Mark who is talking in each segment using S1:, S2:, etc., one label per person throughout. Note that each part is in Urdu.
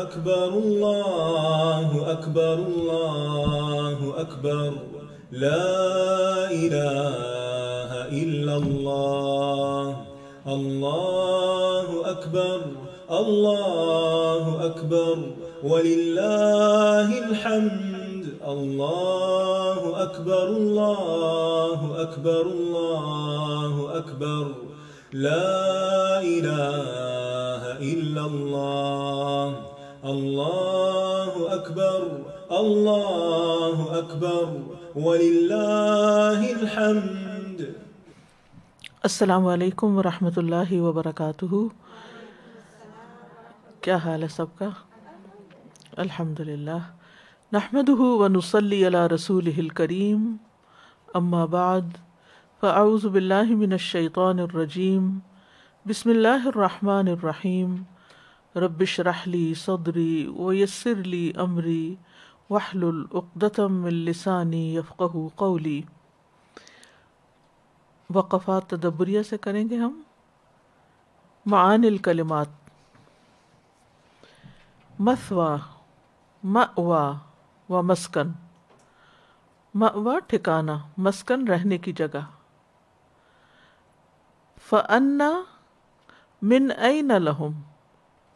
S1: أكبر الله أكبر الله أكبر لا إله إلا الله الله أكبر الله أكبر ولله الحمد الله أكبر الله أكبر الله أكبر لا إله إلا الله الله أكبر الله أكبر ولله الحمد.
S2: السلام علیکم ورحمۃ اللہ وبرکاتہ. کیا حال ہے سب کا؟ الحمدللہ. نحمدہ ونصلی علی رسولہ الکریم. اما بعد فاعوذ باللہ من الشیطان الرجیم. بسم اللہ الرحمن الرحیم. رب اشرح لی صدری ویسر لی امری واحلل عقدۃ من لسانی یفقہوا قولی. وقفات تدبریہ سے کریں گے ہم. معانی الکلمات. مثویٰ، مأویٰ و مسکن. مأویٰ ٹھکانہ، مسکن رہنے کی جگہ. فَأَنَّا مِنْ أَيْنَ لَهُمْ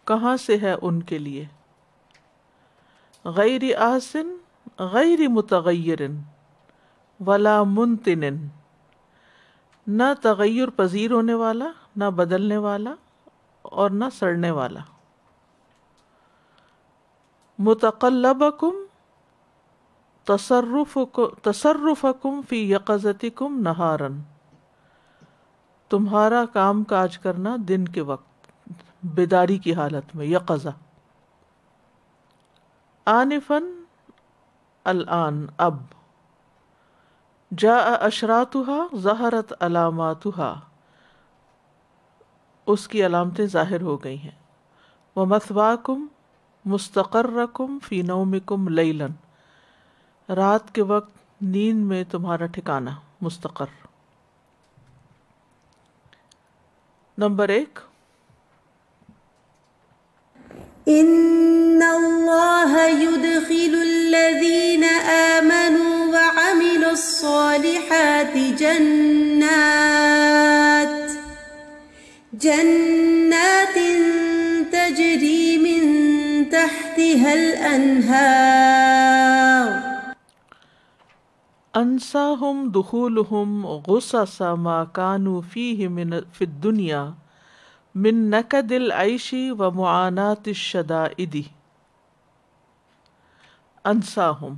S2: کہاں سے ہے ان کے لیے. غیر آسن غیر متغیر ولا منتن، نہ تغیر پذیر ہونے والا، نہ بدلنے والا اور نہ سڑنے والا. متقلبکم تصرفکم فی یقظتکم نہارا، تمہارا کام کاج کرنا دن کے وقت بیداری کی حالت میں. یقظہ. آنفاً الآن اب. جاء اشراطها ظہرت علاماتها، اس کی علامتیں ظاہر ہو گئی ہیں. ومثواکم مستقرکم فی نومکم لیلا، رات کے وقت نیند میں تمہارا ٹھکانہ مستقر. نمبر 1.
S3: ان اللہ يدخل الذین آمنوا وعملوا الصالحات جنات تجری من تحتها الانہار.
S2: انساہم دخولہم غصص ما کانوا فیہ فی الدنیا من نکد العیش و معانات الشدائد. انساہم،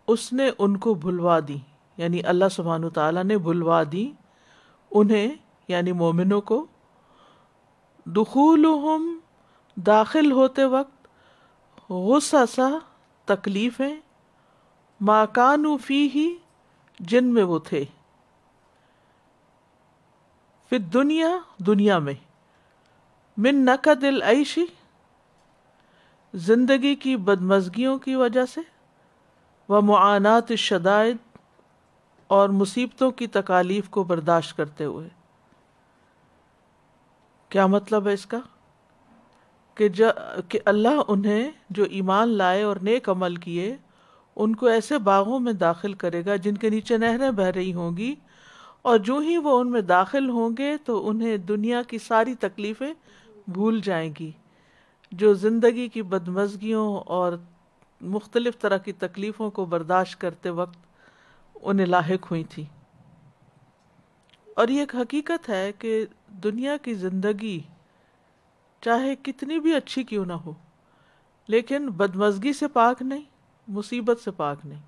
S2: اس نے ان کو بھلوا دی، یعنی اللہ سبحانہ تعالیٰ نے بھلوا دی انہیں، یعنی مومنوں کو. دخولہم، داخل ہوتے وقت، غصص، تکلیفیں، ما کانوا فیہ، جن میں وہ تھے، فی الدنیا، دنیا میں، من نکد العیش، زندگی کی بدمزگیوں کی وجہ سے، و معانات الشدائد، اور مصیبتوں کی تکالیف کو برداشت کرتے ہوئے. کیا مطلب ہے اس کا؟ کہ اللہ انہیں جو ایمان لائے اور نیک عمل کیے ان کو ایسے باغوں میں داخل کرے گا جن کے نیچے نہریں بہہ رہی ہوں گی، اور جو ہی وہ ان میں داخل ہوں گے تو انہیں دنیا کی ساری تکلیفیں بھول جائیں گی جو زندگی کی بدمزگیوں اور مختلف طرح کی تکلیفوں کو برداشت کرتے وقت انہیں لاحق ہوئی تھی. اور یہ ایک حقیقت ہے کہ دنیا کی زندگی چاہے کتنی بھی اچھی کیوں نہ ہو، لیکن بدمزگی سے پاک نہیں، مصیبت سے پاک نہیں.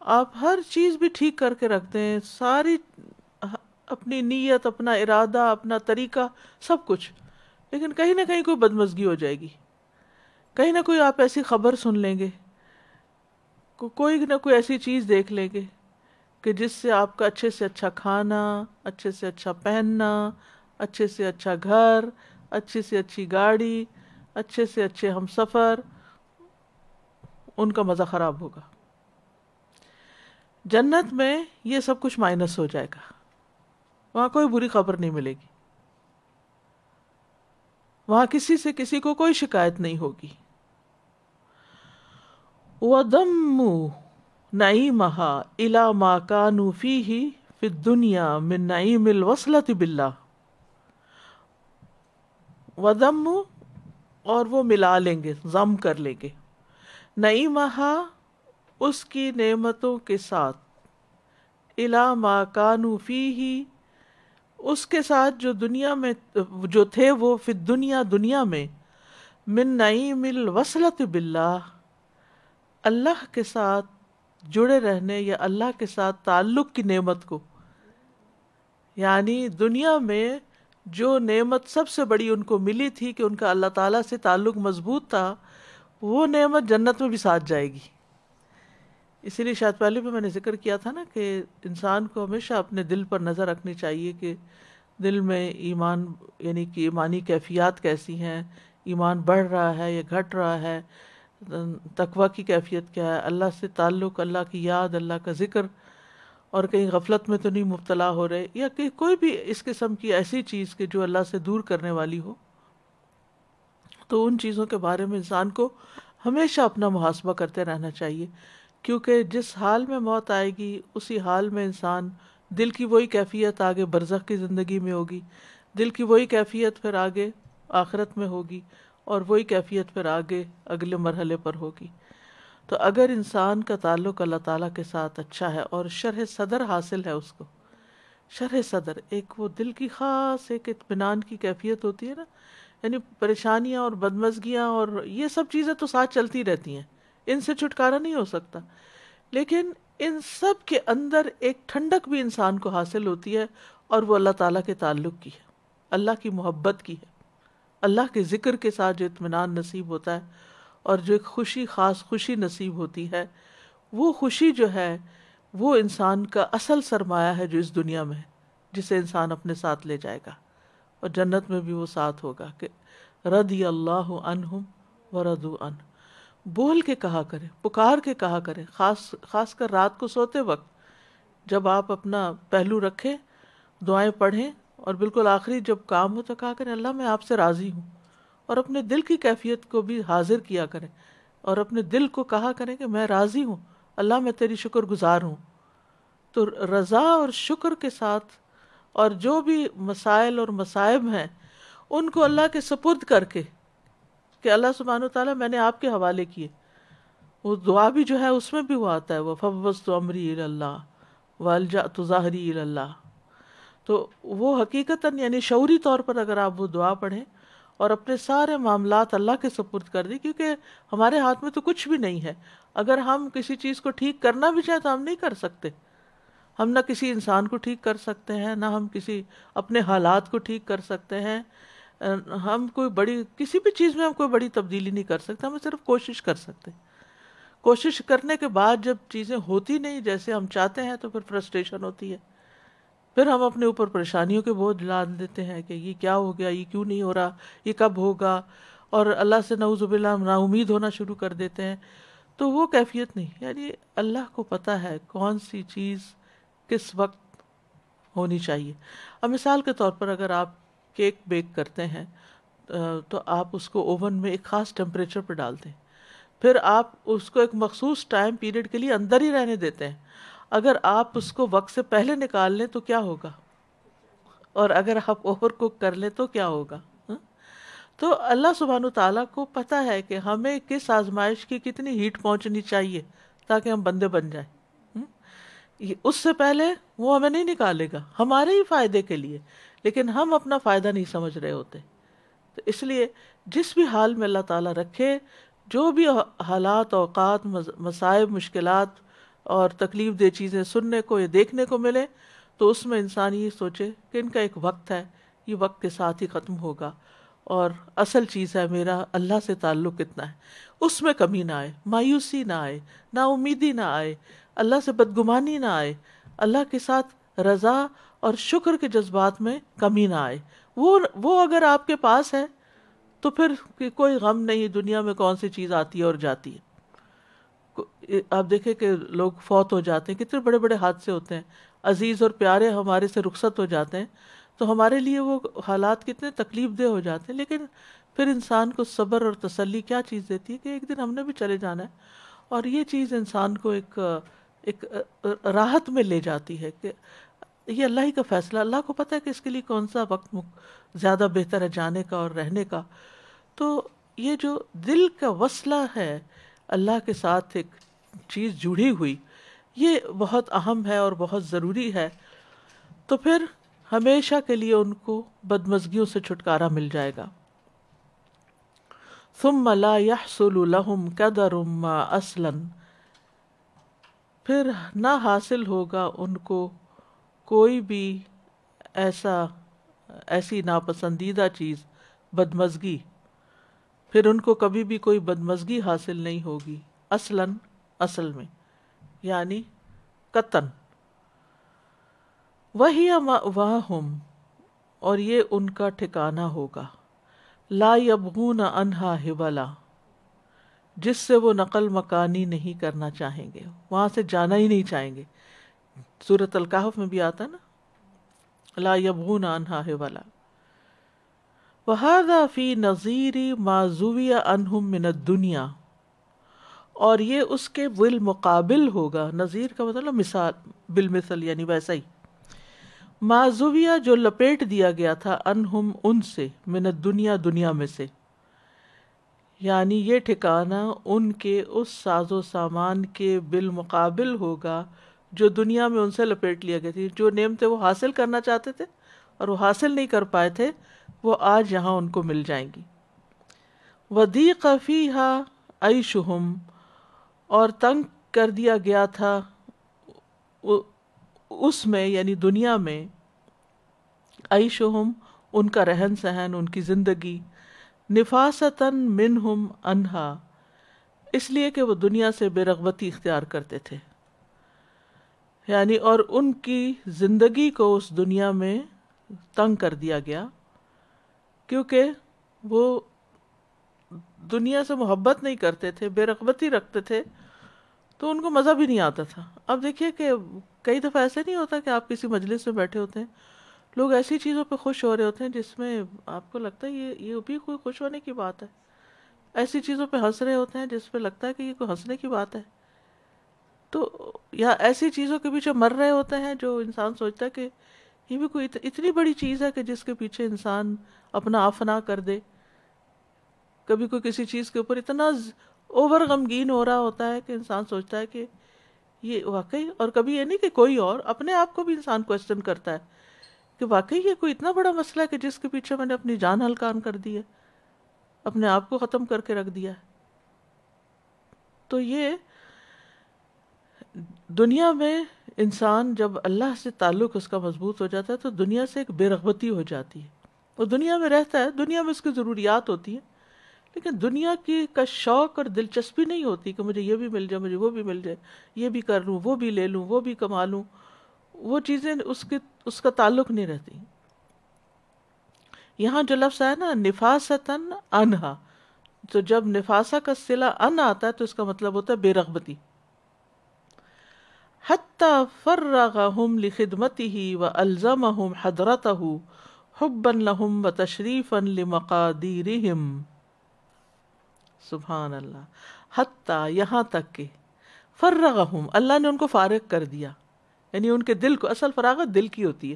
S2: آپ ہر چیز بھی ٹھیک کر کے رکھتے ہیں، ساری اپنی نیت، اپنا ارادہ، اپنا طریقہ، سب کچھ، لیکن کہیں نہ کہیں کوئی بدمزگی ہو جائے گی. کہیں نہ کوئی آپ ایسی خبر سن لیں گے، کوئی نہ کوئی ایسی چیز دیکھ لیں گے کہ جس سے آپ کا اچھے سے اچھا کھانا، اچھے سے اچھا پہننا، اچھے سے اچھا گھر، اچھی سے اچھی گاڑی، اچھے سے اچھے ہم سفر، ان کا مزہ خراب ہوگا. جنت میں یہ سب کچھ مائنس ہو جائے گا، وہاں کوئی بری خبر نہیں ملے گی. وہاں کسی سے کسی کو کوئی شکایت نہیں ہوگی. وَضَمُّوا نَعِيمَهَا إِلَى مَا كَانُوا فِيهِ فِي الدُّنْيَا مِن نَعِيمِ الْوَصْلَةِ بِاللَّهِ. وَضَمُّوا اور وہ ملا لیں گے، ضم کر لیں گے، نعیمہا اس کی نعمتوں کے ساتھ، الی ما کانوا فیہ اس کے ساتھ جو دنیا میں جو تھے وہ، فی الدنیا دنیا میں، من نعیم الوصلۃ باللہ اللہ کے ساتھ جڑے رہنے یا اللہ کے ساتھ تعلق کی نعمت کو. یعنی دنیا میں جو نعمت سب سے بڑی ان کو ملی تھی کہ ان کا اللہ تعالیٰ سے تعلق مضبوط تھا، وہ نعمت جنت میں بھی ساتھ جائے گی. اسی لیے شاید پہلے بھی میں نے ذکر کیا تھا نا کہ انسان کو ہمیشہ اپنے دل پر نظر رکھنی چاہیے کہ دل میں ایمان، یعنی کہ ایمانی کیفیات کیسی ہیں، ایمان بڑھ رہا ہے یا گھٹ رہا ہے، تقویٰ کی کیفیت کیا ہے، اللہ سے تعلق، اللہ کی یاد، اللہ کا ذکر، اور کہیں غفلت میں تو نہیں مبتلا ہو رہے، یا کہ کوئی بھی اس قسم کی ایسی چیز کہ جو اللہ سے دور کرنے والی ہو. تو ان چیزوں کے بارے میں انسان کو ہمیشہ اپنا محاسبہ کرتے رہنا چاہیے، کیونکہ جس حال میں موت آئے گی اسی حال میں انسان، دل کی وہی کیفیت آگے برزخ کی زندگی میں ہوگی، دل کی وہی کیفیت پھر آگے آخرت میں ہوگی، اور وہی کیفیت پھر آگے اگلے مرحلے پر ہوگی. تو اگر انسان کا تعلق اللہ تعالیٰ کے ساتھ اچھا ہے اور شرح صدر حاصل ہے اس کو، شرح صدر ایک وہ دل کی خاص ایک اطمینان کی کیفیت ہوتی ہے نا، یعنی پریشانیاں اور بدمزگیاں اور یہ سب چیزیں تو ساتھ چلتی رہتی ہیں، ان سے چھٹکارا نہیں ہو سکتا، لیکن ان سب کے اندر ایک ٹھنڈک بھی انسان کو حاصل ہوتی ہے، اور وہ اللہ تعالیٰ کے تعلق کی ہے، اللہ کی محبت کی ہے، اللہ کے ذکر کے ساتھ جو اطمینان نصیب ہوتا ہے، اور جو ایک خوشی، خاص خوشی نصیب ہوتی ہے، وہ خوشی جو ہے وہ انسان کا اصل سرمایہ ہے جو اس دنیا میں ہے، جسے انسان اپنے ساتھ لے جائے گا، اور جنت میں بھی وہ ساتھ ہوگا کہ رضی اللہ عنہم ورضوا عنہ. بول کے کہا کرے، پکار کے کہا کرے، خاص کر رات کو سوتے وقت جب آپ اپنا پہلو رکھیں، دعائیں پڑھیں، اور بالکل آخری جب کام ہو تو کہا کریں اللہ میں آپ سے راضی ہوں، اور اپنے دل کی کیفیت کو بھی حاضر کیا کریں، اور اپنے دل کو کہا کریں کہ میں راضی ہوں اللہ، میں تیری شکر گزار ہوں. تو رضا اور شکر کے ساتھ، اور جو بھی مسائل اور مصائب ہیں ان کو اللہ کے سپرد کر کے کہ اللہ سبحانہ وتعالیٰ میں نے آپ کے حوالے کیے. وہ دعا بھی جو ہے اس میں بھی وہ آتا ہے وَفَوَّضْتُ أَمْرِي إِلَى اللَّهِ وَأَلْجَأْتُ ظَهْرِي إِلَى اللَّهِ. تو وہ حقیقتاً یعنی شعوری طور پر اگر آپ وہ دعا پڑھیں اور اپنے سارے معاملات اللہ کے سپرد کر دیں، کیونکہ ہمارے ہاتھ میں تو کچھ بھی نہیں ہے. اگر ہم کسی چیز کو ٹھیک کرنا بھی چاہیں تو ہم نہیں کر سکتے. ہم نہ کسی انسان کو ٹھیک کر سکتے ہیں، نہ ہم کسی اپنے حالات کو ٹھیک کر سکتے ہیں، ہم کوئی بڑی کسی بھی چیز میں ہم کوئی بڑی تبدیلی نہیں کر سکتے. ہم صرف کوشش کر سکتے. کوشش کرنے کے بعد جب چیزیں ہوتی نہیں جیسے ہم چاہتے ہیں تو پھر فرسٹریشن ہوتی ہے، پھر ہم اپنے اوپر پریشانیوں کے بوجھ لاد دیتے ہیں کہ یہ کیا ہو گیا، یہ کیوں نہیں ہو رہا، یہ کب ہوگا، اور اللہ سے نعوذ باللہ نا امید ہونا شروع کر دیتے ہیں. تو وہ کیفیت نہیں، یعنی اللہ کو پتہ ہے کون سی چیز کس وقت ہونی چاہیے. اب مثال کے طور پر اگر آپ کیک بیک کرتے ہیں تو آپ اس کو اوون میں ایک خاص ٹیمپریچر پہ ڈالتے ہیں، پھر آپ اس کو ایک مخصوص ٹائم پیریڈ کے لیے اندر ہی رہنے دیتے ہیں. اگر آپ اس کو وقت سے پہلے نکال لیں تو کیا ہوگا، اور اگر آپ اوور کوک کر لیں تو کیا ہوگا. تو اللہ سبحانہ تعالیٰ کو پتہ ہے کہ ہمیں کس آزمائش کی کتنی ہیٹ پہنچنی چاہیے تاکہ ہم بندے بن جائیں. اس سے پہلے وہ ہمیں نہیں نکالے گا، ہمارے ہی فائدے کے لیے، لیکن ہم اپنا فائدہ نہیں سمجھ رہے ہوتے. تو اس لیے جس بھی حال میں اللہ تعالیٰ رکھے، جو بھی حالات، اوقات، مصائب، مشکلات اور تکلیف دہ چیزیں سننے کو یا دیکھنے کو ملے، تو اس میں انسان یہ سوچے کہ ان کا ایک وقت ہے، یہ وقت کے ساتھ ہی ختم ہوگا، اور اصل چیز ہے میرا اللہ سے تعلق کتنا ہے، اس میں کمی نہ آئے، مایوسی نہ آئے، نا امیدی نہ آئے، اللہ سے بدگمانی نہ آئے، اللہ کے ساتھ رضا اور شکر کے جذبات میں کمی نہ آئے. وہ اگر آپ کے پاس ہے تو پھر کوئی غم نہیں، دنیا میں کون سی چیز آتی ہے اور جاتی ہے. آپ دیکھیں کہ لوگ فوت ہو جاتے ہیں، کتنے بڑے بڑے حادثے ہوتے ہیں، عزیز اور پیارے ہمارے سے رخصت ہو جاتے ہیں، تو ہمارے لیے وہ حالات کتنے تکلیف دہ ہو جاتے ہیں، لیکن پھر انسان کو صبر اور تسلی کیا چیز دیتی ہے کہ ایک دن ہم نے بھی چلے جانا ہے، اور یہ چیز انسان کو ایک راحت میں لے جاتی ہے کہ یہ اللہ ہی کا فیصلہ، اللہ کو پتہ ہے کہ اس کے لیے کون سا وقت زیادہ بہتر ہے جانے کا اور رہنے کا. تو یہ جو دل کا وصلہ ہے اللہ کے ساتھ، ایک چیز جڑی ہوئی، یہ بہت اہم ہے اور بہت ضروری ہے. تو پھر ہمیشہ کے لیے ان کو بدمزگیوں سے چھٹکارا مل جائے گا. ثم لا يحصل لهم قدر ما اصلا، پھر نہ حاصل ہوگا ان کو کوئی بھی ایسی ناپسندیدہ چیز، بدمزگی، پھر ان کو کبھی بھی کوئی بدمزگی حاصل نہیں ہوگی. اصلاً اصل میں یعنی قطعاً. وَهِيَ مَأْوَاهُمْ، اور یہ ان کا ٹھکانہ ہوگا. لا يبغون عنها حبلا، جس سے وہ نقل مکانی نہیں کرنا چاہیں گے، وہاں سے جانا ہی نہیں چاہیں گے. سورۃ الکہف میں بھی آتا نا، لا يبغون عنها حبلا. وَهَذَا فِي نَظِيرِ مَا زُوِيَ عَنْهُمْ مِنَ الدُّنْيَا، اور یہ اس کے بالمقابل ہوگا. نظیر کا مطلب مثال، بالمثل یعنی ویسا ہی. معذویہ جو لپیٹ دیا گیا تھا، انہم ان سے، من الدنیا دنیا میں سے، یعنی یہ ٹھکانہ ان کے اس ساز و سامان کے بالمقابل ہوگا جو دنیا میں ان سے لپیٹ لیا گیا تھی. جو نعمتیں وہ حاصل کرنا چاہتے تھے اور وہ حاصل نہیں کر پائے تھے، وہ آج یہاں ان کو مل جائیں گی. وَضِيقَ فِيهَا عَيْشُهُمْ، اور تنگ کر دیا گیا تھا اس میں یعنی دنیا میں، عیشہم ان کا رہن سہن، ان کی زندگی، نفاستاً منہم انہا، اس لیے کہ وہ دنیا سے بے رغبتی اختیار کرتے تھے، یعنی اور ان کی زندگی کو اس دنیا میں تنگ کر دیا گیا کیونکہ وہ دنیا سے محبت نہیں کرتے تھے، بے رغبتی رکھتے تھے، تو ان کو مزہ بھی نہیں آتا تھا. اب دیکھیے کہ کئی دفعہ ایسے نہیں ہوتا کہ آپ کسی مجلس میں بیٹھے ہوتے ہیں، لوگ ایسی چیزوں پہ خوش ہو رہے ہوتے ہیں جس میں آپ کو لگتا ہے یہ بھی کوئی خوش ہونے کی بات ہے. ایسی چیزوں پہ ہنس رہے ہوتے ہیں جس پہ لگتا ہے کہ یہ کوئی ہنسنے کی بات ہے. تو یا ایسی چیزوں کے پیچھے مر رہے ہوتے ہیں جو انسان سوچتا ہے کہ یہ بھی کوئی اتنی بڑی چیز ہے کہ جس کے پیچھے انسان اپنا آفنا کر دے. کبھی کوئی کسی چیز کے اوپر اتنا اوور غمگین ہو رہا ہوتا ہے کہ انسان سوچتا ہے کہ یہ واقعی، اور کبھی یہ نہیں کہ کوئی اور، اپنے آپ کو بھی انسان کوسچن کرتا ہے کہ واقعی یہ کوئی اتنا بڑا مسئلہ ہے کہ جس کے پیچھے میں نے اپنی جان ہلکان کر دی ہے، اپنے آپ کو ختم کر کے رکھ دیا ہے. تو یہ دنیا میں انسان جب اللہ سے تعلق اس کا مضبوط ہو جاتا ہے تو دنیا سے ایک بے رغبتی ہو جاتی ہے. وہ دنیا میں رہتا ہے، دنیا میں اس کی ضروریات ہوتی ہیں، لیکن دنیا کی کا شوق اور دلچسپی نہیں ہوتی کہ مجھے یہ بھی مل جائے، مجھے وہ بھی مل جائے، یہ بھی کر لوں، وہ بھی لے لوں، وہ بھی کما لوں. وہ چیزیں اس کا تعلق نہیں رہتی. یہاں جو لفظ ہے نا نفاستاً انہا، تو جب نفاسہ کا صلہ ان آتا ہے تو اس کا مطلب ہوتا ہے بے رغبتی. حتی فرغہم لخدمتہ والزمہم حضرتہ حبا لہم وتشریفا لمقادیرہم. سبحان اللہ. حتی یہاں تک کہ فرغہم، اللہ نے ان کو فارغ کر دیا، یعنی ان کے دل کو، اصل فراغت دل کی ہوتی ہے،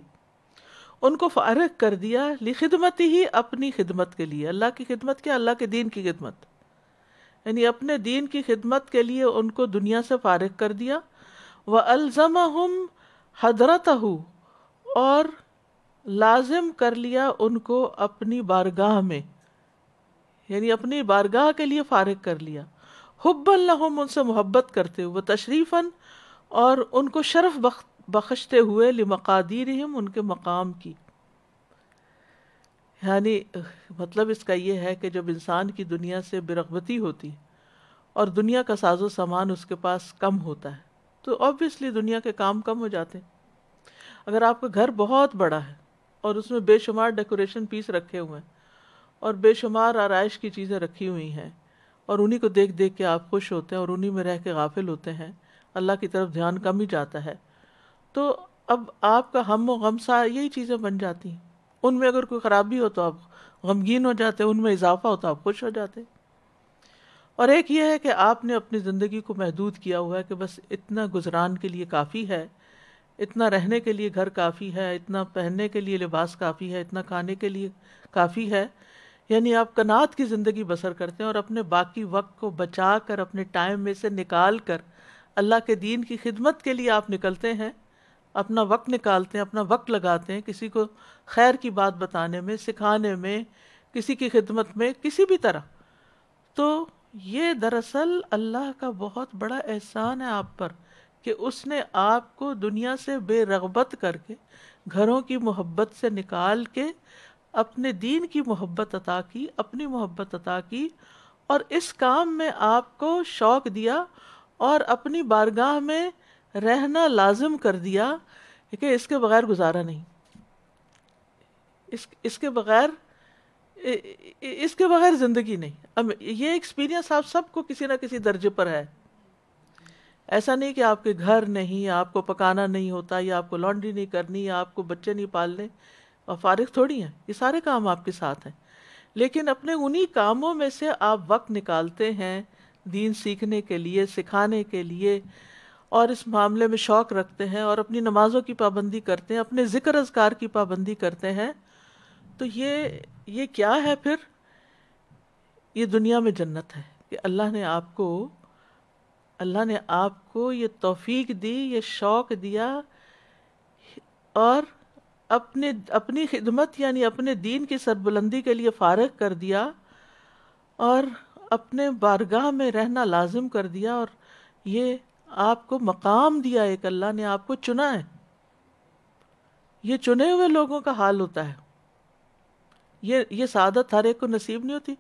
S2: ان کو فارغ کر دیا لخدمتی ہی، اپنی خدمت کے لیے. اللہ کی خدمت کیا؟ اللہ کے دین کی خدمت، یعنی اپنے دین کی خدمت کے لیے ان کو دنیا سے فارغ کر دیا. وَأَلْزَمَهُمْ حَضْرَتَهُ، اور لازم کر لیا ان کو اپنی بارگاہ میں، یعنی اپنی بارگاہ کے لیے فارغ کر لیا. حُبًّا لَهُمْ، ان سے محبت کرتے ہوئے، تشریفاً، اور ان کو شرف بخشتے ہوئے، لمقادیرہم، ان کے مقام کی. یعنی مطلب اس کا یہ ہے کہ جب انسان کی دنیا سے بے رغبتی ہوتی اور دنیا کا ساز و سامان اس کے پاس کم ہوتا ہے تو آبویسلی دنیا کے کام کم ہو جاتے ہیں. اگر آپ کا گھر بہت بڑا ہے اور اس میں بے شمار ڈیکوریشن پیس رکھے ہوئے ہیں اور بے شمار آرائش کی چیزیں رکھی ہوئی ہیں اور انہی کو دیکھ دیکھ کے آپ خوش ہوتے ہیں اور انہی میں رہ کے غافل ہوتے ہیں، اللہ کی طرف دھیان کم ہی جاتا ہے، تو اب آپ کا ہم و غم سا یہی چیزیں بن جاتی ہیں. ان میں اگر کوئی خرابی ہو تو آپ غمگین ہو جاتے، ان میں اضافہ ہو تو آپ خوش ہو جاتے. اور ایک یہ ہے کہ آپ نے اپنی زندگی کو محدود کیا ہوا ہے کہ بس اتنا گزران کے لیے کافی ہے، اتنا رہنے کے لیے گھر کافی ہے، اتنا پہننے کے لیے لباس کافی ہے، اتنا کھانے کے لیے کافی ہے. یعنی آپ قناعت کی زندگی بسر کرتے ہیں اور اپنے باقی وقت کو بچا کر، اپنے ٹائم میں سے نکال کر اللہ کے دین کی خدمت کے لیے آپ نکلتے ہیں، اپنا وقت نکالتے ہیں، اپنا وقت لگاتے ہیں کسی کو خیر کی بات بتانے میں، سکھانے میں، کسی کی خدمت میں، کسی بھی طرح. تو یہ دراصل اللہ کا بہت بڑا احسان ہے آپ پر کہ اس نے آپ کو دنیا سے بے رغبت کر کے، گھروں کی محبت سے نکال کے اپنے دین کی محبت عطا کی، اپنی محبت عطا کی، اور اس کام میں آپ کو شوق دیا اور اپنی بارگاہ میں رہنا لازم کر دیا کہ اس کے بغیر گزارا نہیں، اس کے بغیر زندگی نہیں. اب یہ ایکسپیرینس آپ سب کو کسی نہ کسی درجے پر ہے. ایسا نہیں کہ آپ کے گھر نہیں، آپ کو پکانا نہیں ہوتا، یا آپ کو لانڈری نہیں کرنی، یا آپ کو بچے نہیں پالنے، اور فارغ تھوڑی ہیں، یہ سارے کام آپ کے ساتھ ہیں. لیکن اپنے انہی کاموں میں سے آپ وقت نکالتے ہیں دین سیکھنے کے لیے، سکھانے کے لیے، اور اس معاملے میں شوق رکھتے ہیں، اور اپنی نمازوں کی پابندی کرتے ہیں، اپنے ذکر اذکار کی پابندی کرتے ہیں. تو یہ کیا ہے پھر؟ یہ دنیا میں جنت ہے کہ اللہ نے آپ کو یہ توفیق دی، یہ شوق دیا، اور اپنی خدمت یعنی اپنے دین کی سربلندی کے لیے فارغ کر دیا، اور اپنے بارگاہ میں رہنا لازم کر دیا، اور یہ آپ کو مقام دیا. ایک اللہ نے آپ کو چنا ہے. یہ چنے ہوئے لوگوں کا حال ہوتا ہے. یہ سعادت ہر ایک کو نصیب نہیں ہوتی.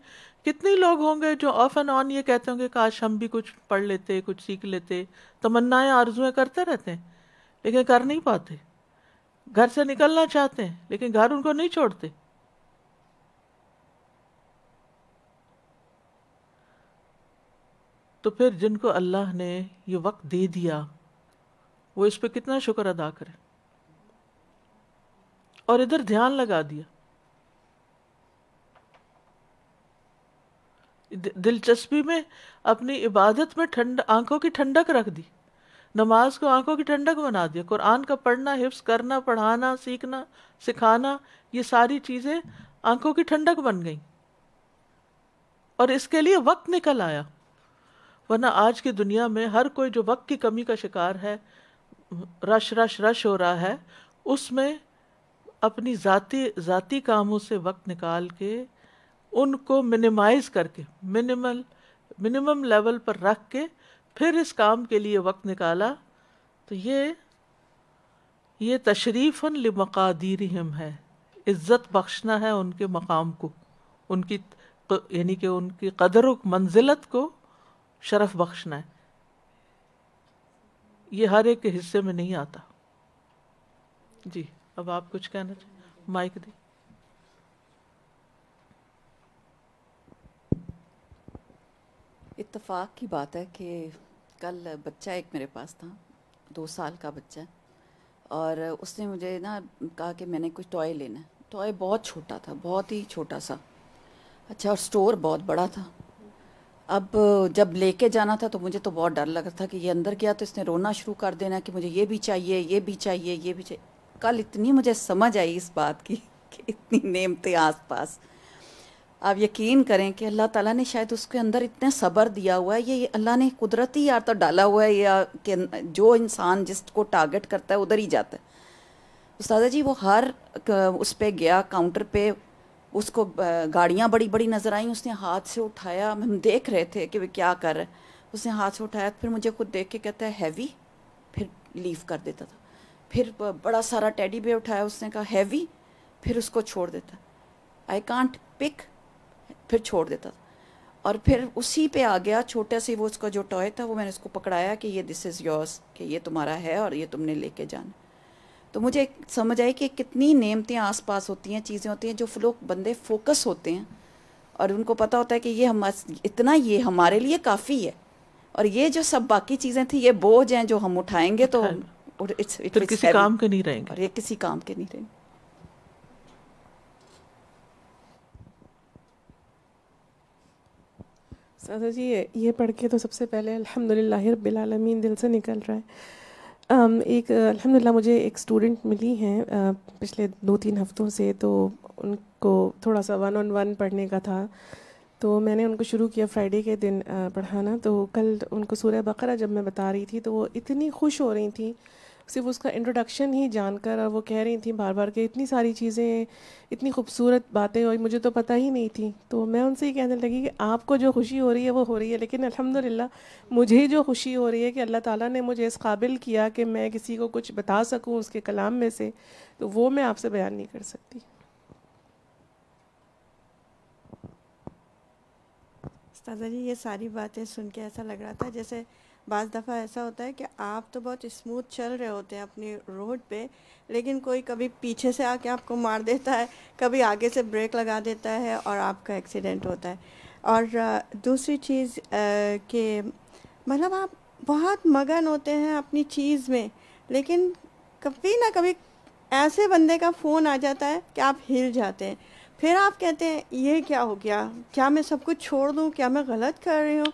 S2: کتنے لوگ ہوں گے جو آف اینڈ آن یہ کہتے ہوں گے کاش ہم بھی کچھ پڑھ لیتے، کچھ سیکھ لیتے، تمنائیں آرزویں کرتے رہتے ہیں لیکن کر نہیں پاتے. گھر سے نکلنا چاہتے ہیں لیکن گھر ان کو نہیں چھوڑتے. تو پھر جن کو اللہ نے یہ وقت دے دیا وہ اس پہ کتنا شکر ادا کرے، اور ادھر دھیان لگا دیا، دلچسپی میں اپنی عبادت میں آنکھوں کی ٹھنڈک رکھ دی، نماز کو آنکھوں کی ٹھنڈک بنا دیا، قرآن کا پڑھنا، حفظ کرنا، پڑھانا، سیکھنا، سکھانا، یہ ساری چیزیں آنکھوں کی ٹھنڈک بن گئیں، اور اس کے لیے وقت نکل آیا. ورنہ آج کی دنیا میں ہر کوئی جو وقت کی کمی کا شکار ہے، رش ہو رہا ہے، اس میں اپنی ذاتی کاموں سے وقت نکال کے ان کو منیمائز کر کے منیمم لیول پر رکھ کے پھر اس کام کے لیے وقت نکالا. تو یہ تشریفاً لمقادیرہم ہے، عزت بخشنا ہے ان کے مقام کو، ان کی یعنی کہ ان کی قدر و منزلت کو شرف بخشنا ہے. یہ ہر ایک کے حصے میں نہیں آتا. جی اب آپ کچھ کہنا چاہیں؟ مائک دی.
S4: اتفاق کی بات ہے کہ کل بچہ ایک میرے پاس تھا، 2 سال کا بچہ، اور اس نے مجھے کہا کہ میں نے کچھ ٹوائے لینا ہے. ٹوائے بہت چھوٹا تھا، بہت ہی چھوٹا سا. اچھا، اور اسٹور بہت بڑا تھا. اب جب لے کے جانا تھا تو مجھے تو بہت ڈر لگ رہا تھا کہ یہ اندر گیا تو اس نے رونا شروع کر دینا کہ مجھے یہ بھی چاہیے، یہ بھی چاہیے، یہ بھی چاہیے. کل اتنی مجھے سمجھ آئی اس بات کی کہ اتنی نعمتیں آس پاس. آپ یقین کریں کہ اللہ تعالیٰ نے شاید اس کے اندر اتنا صبر دیا ہوا ہے، یہ اللہ نے قدرتی یا تو ڈالا ہوا ہے، یا کہ جو انسان جس کو ٹارگٹ کرتا ہے ادھر ہی جاتا ہے. استاذہ جی وہ ہر اس پہ گیا کاؤنٹر پہ، اس کو گاڑیاں بڑی بڑی نظر آئیں، اس نے ہاتھ سے اٹھایا، ہم دیکھ رہے تھے کہ وہ کیا کر رہا ہے. اس نے ہاتھ سے اٹھایا، پھر مجھے خود دیکھ کے کہتا ہے ہیوی، پھر لیو کر دیتا تھا. پھر بڑا سارا ٹیڈی بیئر اٹھایا، اس نے کہا ہیوی، پھر اس کو چھوڑ دیتا. آئی کانٹ پک، پھر چھوڑ دیتا تھا. اور پھر اسی پہ آ گیا چھوٹا سی وہ اس کا جو ٹوائے تھا، وہ میں نے اس کو پکڑایا کہ یہ دس از یورس، کہ یہ تمہارا ہے اور یہ تم نے لے کے جانا. تو مجھے سمجھ آئی کہ کتنی نعمتیں آس پاس ہوتی ہیں، چیزیں ہوتی ہیں جو لوگ بندے فوکس ہوتے ہیں اور ان کو پتہ ہوتا ہے کہ یہ اتنا یہ ہمارے لیے کافی ہے، اور یہ جو سب باقی چیزیں تھیں یہ بوجھ ہیں جو ہم اٹھائیں گے تو
S2: پھر کسی کام کے نہیں رہیں گے،
S4: اور یہ کسی کام کے نہیں رہیں گے.
S5: سادہ جی یہ پڑھ کے تو سب سے پہلے الحمدللہ رب العالمین دل سے نکل رہا ہے. ایک الحمدللہ مجھے ایک اسٹوڈنٹ ملی ہیں پچھلے 2-3 ہفتوں سے، تو ان کو تھوڑا سا 1-on-1 پڑھنے کا تھا، تو میں نے ان کو شروع کیا فرائیڈے کے دن پڑھانا. تو کل ان کو سورہ بقرہ جب میں بتا رہی تھی تو وہ اتنی خوش ہو رہی تھیں صرف اس کا انٹروڈکشن ہی جان کر، اور وہ کہہ رہی تھیں بار بار کہ اتنی ساری چیزیں، اتنی خوبصورت باتیں ہوئی، مجھے تو پتہ ہی نہیں تھی. تو میں ان سے یہ کہنے لگی کہ آپ کو جو خوشی ہو رہی ہے وہ ہو رہی ہے، لیکن الحمدللہ مجھے جو خوشی ہو رہی ہے کہ اللہ تعالیٰ نے مجھے اس قابل کیا کہ میں کسی کو کچھ بتا سکوں اس کے کلام میں سے، تو وہ میں آپ سے بیان نہیں کر سکتی.
S6: استاذہ جی یہ ساری باتیں سن کے ایسا لگ رہا تھا جیسے بعض دفعہ ایسا ہوتا ہے کہ آپ تو بہت اسموتھ چل رہے ہوتے ہیں اپنی روڈ پہ، لیکن کوئی کبھی پیچھے سے آ کے آپ کو مار دیتا ہے، کبھی آگے سے بریک لگا دیتا ہے اور آپ کا ایکسیڈنٹ ہوتا ہے. اور دوسری چیز کہ مطلب آپ بہت مگن ہوتے ہیں اپنی چیز میں، لیکن کبھی نہ کبھی ایسے بندے کا فون آ جاتا ہے کہ آپ ہل جاتے ہیں، پھر آپ کہتے ہیں یہ کیا ہو گیا، کیا میں سب کچھ چھوڑ دوں، کیا میں غلط کر رہی ہوں.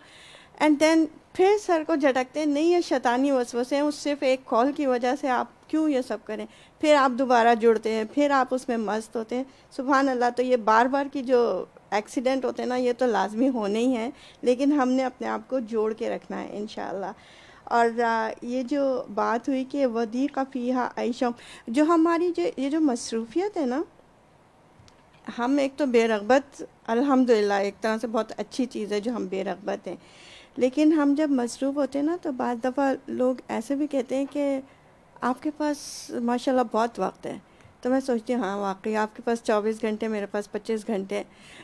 S6: اینڈ دین پھر سر کو جھٹکتے ہیں، نہیں یہ شیطانی وسوسے ہیں، اس صرف ایک کال کی وجہ سے آپ کیوں یہ سب کریں. پھر آپ دوبارہ جڑتے ہیں، پھر آپ اس میں مست ہوتے ہیں. سبحان اللہ. تو یہ بار بار کی جو ایکسیڈنٹ ہوتے ہیں نا یہ تو لازمی ہونے ہی ہیں، لیکن ہم نے اپنے آپ کو جوڑ کے رکھنا ہے انشاءاللہ. اور یہ جو بات ہوئی کہ وَضِیقَ فِیہا عیشم، جو ہماری یہ جو مصروفیت ہے نا، ہم ایک تو بے رغبت، الحمدللہ ایک طرح سے بہت اچھی چیز ہے جو ہم بے رغبت ہیں، لیکن ہم جب مصروف ہوتے ہیں نا تو بعض دفعہ لوگ ایسے بھی کہتے ہیں کہ آپ کے پاس ماشاءاللہ بہت وقت ہے. تو میں سوچتی ہوں ہاں واقعی آپ کے پاس 24 گھنٹے، میرے پاس 25 گھنٹے،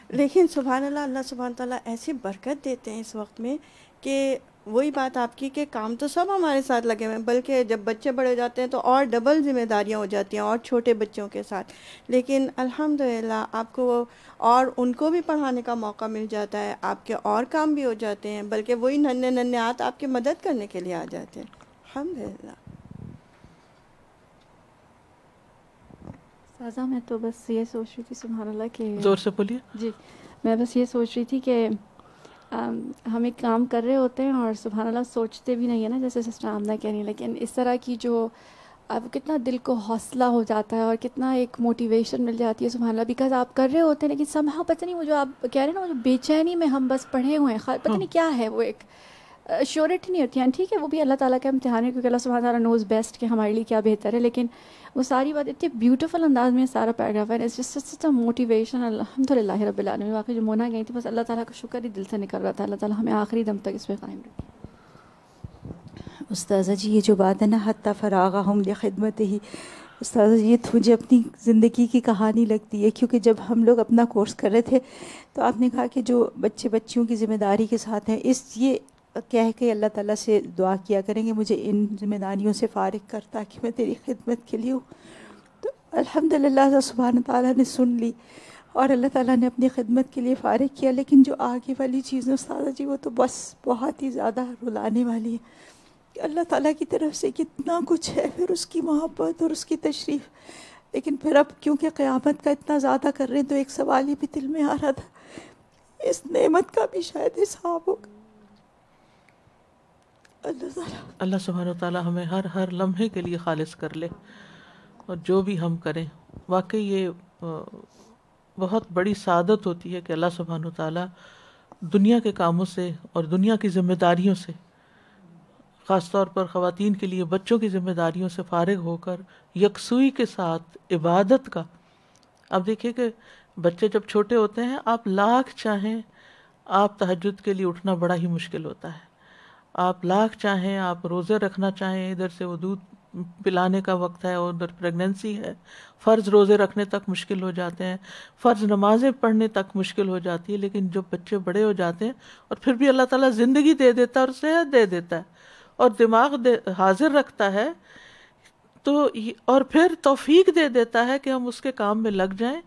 S6: لیکن سبحان اللہ، اللہ سبحانہ تعالیٰ ایسی برکت دیتے ہیں اس وقت میں کہ وہی بات آپ کی کہ کام تو سب ہمارے ساتھ لگے ہوئے ہیں، بلکہ جب بچے بڑے ہو جاتے ہیں تو اور ڈبل ذمہ داریاں ہو جاتی ہیں اور چھوٹے بچوں کے ساتھ، لیکن الحمدللہ آپ کو اور ان کو بھی پڑھانے کا موقع مل جاتا ہے، آپ کے اور کام بھی ہو جاتے ہیں، بلکہ وہی ننھے ننھے ہاتھ آپ کی مدد کرنے کے لیے آ جاتے ہیں. الحمدللہ.
S7: سازا میں تو بس یہ سوچ رہی تھی سبحان اللہ کہ
S2: زور سے بولیے.
S7: جی میں بس یہ سوچ رہی تھی کہ ہم ایک کام کر رہے ہوتے ہیں اور سبحان اللہ سوچتے بھی نہیں ہیں نا، جیسے سسٹر آمنہ کہہ رہی ہیں، لیکن اس طرح کی جو اب کتنا دل کو حوصلہ ہو جاتا ہے اور کتنا ایک موٹیویشن مل جاتی ہے سبحان اللہ، بیکاز آپ کر رہے ہوتے ہیں لیکن somehow پتہ نہیں وہ جو آپ کہہ رہے ہیں نا وہ جو بے چینی میں ہم بس پڑھے ہوئے ہیں، پتہ نہیں کیا ہے وہ، ایک شیورٹی نہیں ہوتی ہے. ٹھیک ہے وہ بھی اللہ تعالیٰ کا امتحان ہے کیونکہ اللہ سبحانہ تعالیٰ نوز بیسٹ کہ ہمارے لیے کیا بہتر ہے، لیکن وہ ساری بات اتنے بیوٹیفل انداز میں سارا پیراگراف ہے. It's just such a motivation. الحمدللہ رب العالمین. واقعی جو مونا گئی تھی بس اللہ تعالیٰ کا شکر ہی دل سے نکل رہا تھا. اللہ تعالیٰ ہمیں آخری دم تک اس پہ قائم رکھے.
S8: استاذہ جی یہ جو بات ہے نا حتی فراغہم لخدمتہ، استاذہ جی یہ مجھے اپنی زندگی کی کہانی لگتی ہے، کیونکہ جب ہم لوگ اپنا کورس کر رہے تھے تو آپ نے کہا کہ جو بچے بچیوں کی ذمہ داری کے ساتھ ہیں، یہ کہہ کے اللہ تعالیٰ سے دعا کیا کریں گے مجھے ان ذمہ داریوں سے فارغ کر تاکہ میں تیری خدمت کے لیے ہوں. تو الحمدللہ اللہ سبحانہ تعالیٰ نے سن لی اور اللہ تعالیٰ نے اپنی خدمت کے لیے فارغ کیا. لیکن جو آگے والی چیزیں استاذہ جی وہ تو بس بہت ہی زیادہ رلانے والی ہے کہ اللہ تعالیٰ کی طرف سے کتنا کچھ ہے، پھر اس کی محبت اور اس کی تشریف. لیکن پھر اب کیونکہ قیامت کا اتنا زیادہ کر رہے ہیں تو ایک سوال ہی بھی دل میں آ رہا تھا، اس نعمت کا بھی شاید حساب ہوگا.
S2: اللہ سبحانہ وتعالیٰ ہمیں ہر لمحے کے لیے خالص کر لے، اور جو بھی ہم کریں واقعی یہ بہت بڑی سعادت ہوتی ہے کہ اللہ سبحانہ وتعالیٰ دنیا کے کاموں سے اور دنیا کی ذمہ داریوں سے، خاص طور پر خواتین کے لیے بچوں کی ذمہ داریوں سے فارغ ہو کر یکسوئی کے ساتھ عبادت کا. اب دیکھیے کہ بچے جب چھوٹے ہوتے ہیں آپ لاکھ چاہیں آپ تہجد کے لیے اٹھنا بڑا ہی مشکل ہوتا ہے، آپ لاکھ چاہیں آپ روزے رکھنا چاہیں، ادھر سے وہ دودھ پلانے کا وقت ہے اور ادھر پریگننسی ہے، فرض روزے رکھنے تک مشکل ہو جاتے ہیں، فرض نمازیں پڑھنے تک مشکل ہو جاتی ہے. لیکن جب بچے بڑے ہو جاتے ہیں اور پھر بھی اللہ تعالیٰ زندگی دے دیتا ہے اور صحت دے دیتا ہے اور دماغ حاضر رکھتا ہے تو اور پھر توفیق دے دیتا ہے کہ ہم اس کے کام میں لگ جائیں،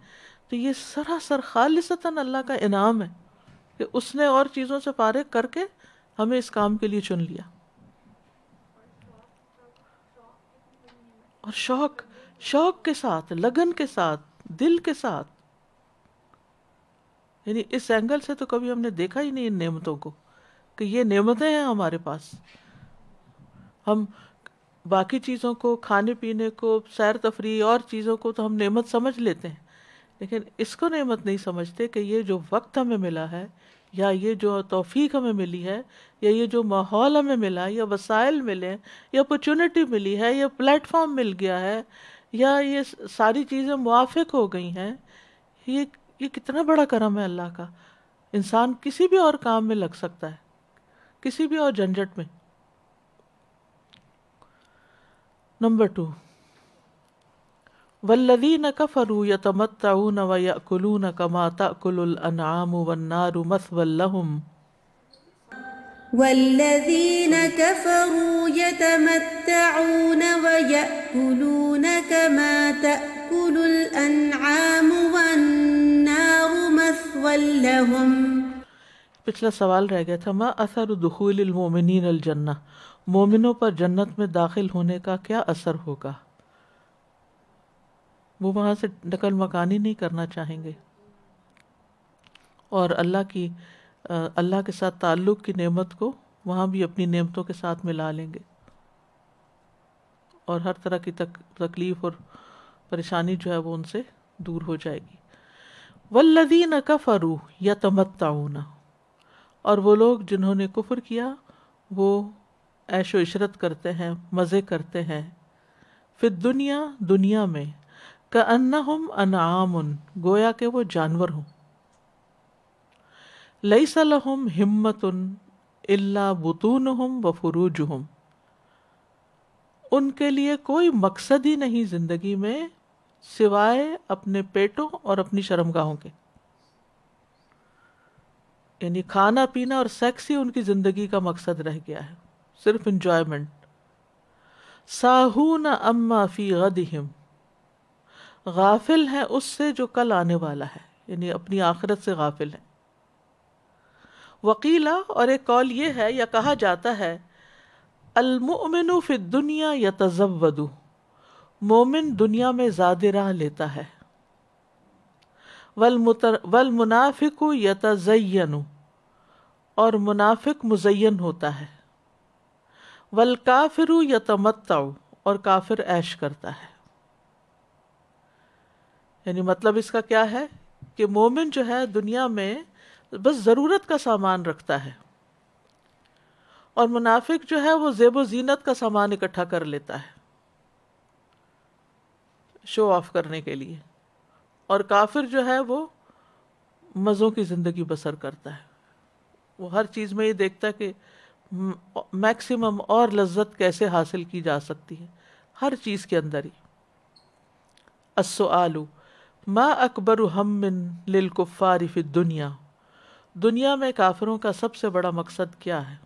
S2: تو یہ سراسر خالصتاً اللہ کا انعام ہے کہ اس نے اور چیزوں سے فارغ کر کے ہمیں اس کام کے لیے چن لیا. اور شوق کے ساتھ، لگن کے ساتھ، دل کے ساتھ. یعنی اس اینگل سے تو کبھی ہم نے دیکھا ہی نہیں ان نعمتوں کو کہ یہ نعمتیں ہیں ہمارے پاس. ہم باقی چیزوں کو، کھانے پینے کو، سیر تفریح اور چیزوں کو تو ہم نعمت سمجھ لیتے ہیں، لیکن اس کو نعمت نہیں سمجھتے کہ یہ جو وقت ہمیں ملا ہے، یا یہ جو توفیق ہمیں ملی ہے، یا یہ جو ماحول ہمیں ملا، یا وسائل ملے، یا اپرچونٹی ملی ہے، یا پلیٹ فارم مل گیا ہے، یا یہ ساری چیزیں موافق ہو گئی ہیں، یہ کتنا بڑا کرم ہے اللہ کا. انسان کسی بھی اور کام میں لگ سکتا ہے، کسی بھی اور جھنجٹ میں. نمبر 2، والذین کفروا یتمتعون ویأکلون کما تأکل الانعام والنار مثوی لہم.
S3: والذین کفروا یتمتعون ویأکلون کما تأکل الانعام والنار مثوی لہم.
S2: پچھلا سوال رہ گیا تھا، ما اثر دخول المؤمنین الجنہ، مومنوں پر جنت میں داخل ہونے کا کیا اثر ہوگا؟ وہ وہاں سے نقل مکانی نہیں کرنا چاہیں گے اور اللہ کے ساتھ تعلق کی نعمت کو وہاں بھی اپنی نعمتوں کے ساتھ ملا لیں گے، اور ہر طرح کی تکلیف اور پریشانی جو ہے وہ ان سے دور ہو جائے گی. والذین کفروا یتمتعون، اور وہ لوگ جنہوں نے کفر کیا وہ عیش و عشرت کرتے ہیں، مزے کرتے ہیں. فی الدنیا، دنیا میں، کأنہم انعام، گویا کہ وہ جانور ہوں. لیس لہم ہمت الا بطونہم وفروجہم، ان کے لیے کوئی مقصد ہی نہیں زندگی میں سوائے اپنے پیٹوں اور اپنی شرمگاہوں کے. یعنی کھانا پینا اور سیکس ہی ان کی زندگی کا مقصد رہ گیا ہے، صرف انجوائمنٹ. ساہون اما فی غدہم، غافل ہیں اس سے جو کل آنے والا ہے، یعنی اپنی آخرت سے غافل ہیں. وقیلا، اور ایک قول یہ ہے یا کہا جاتا ہے، المؤمن فی الدنیا یتزود، مومن دنیا میں زاد راہ لیتا ہے. والمنافق یتزین، اور منافق مزین ہوتا ہے. والکافر یتمتع، اور کافر عیش کرتا ہے. یعنی مطلب اس کا کیا ہے کہ مومن جو ہے دنیا میں بس ضرورت کا سامان رکھتا ہے، اور منافق جو ہے وہ زیب و زینت کا سامان اکٹھا کر لیتا ہے شو آف کرنے کے لیے، اور کافر جو ہے وہ مزوں کی زندگی بسر کرتا ہے. وہ ہر چیز میں یہ دیکھتا ہے کہ میکسیمم اور لذت کیسے حاصل کی جا سکتی ہے، ہر چیز کے اندر ہی. السؤال ما اکبر ہم للکفار فی الدنیا، دنیا میں کافروں کا سب سے بڑا مقصد کیا ہے؟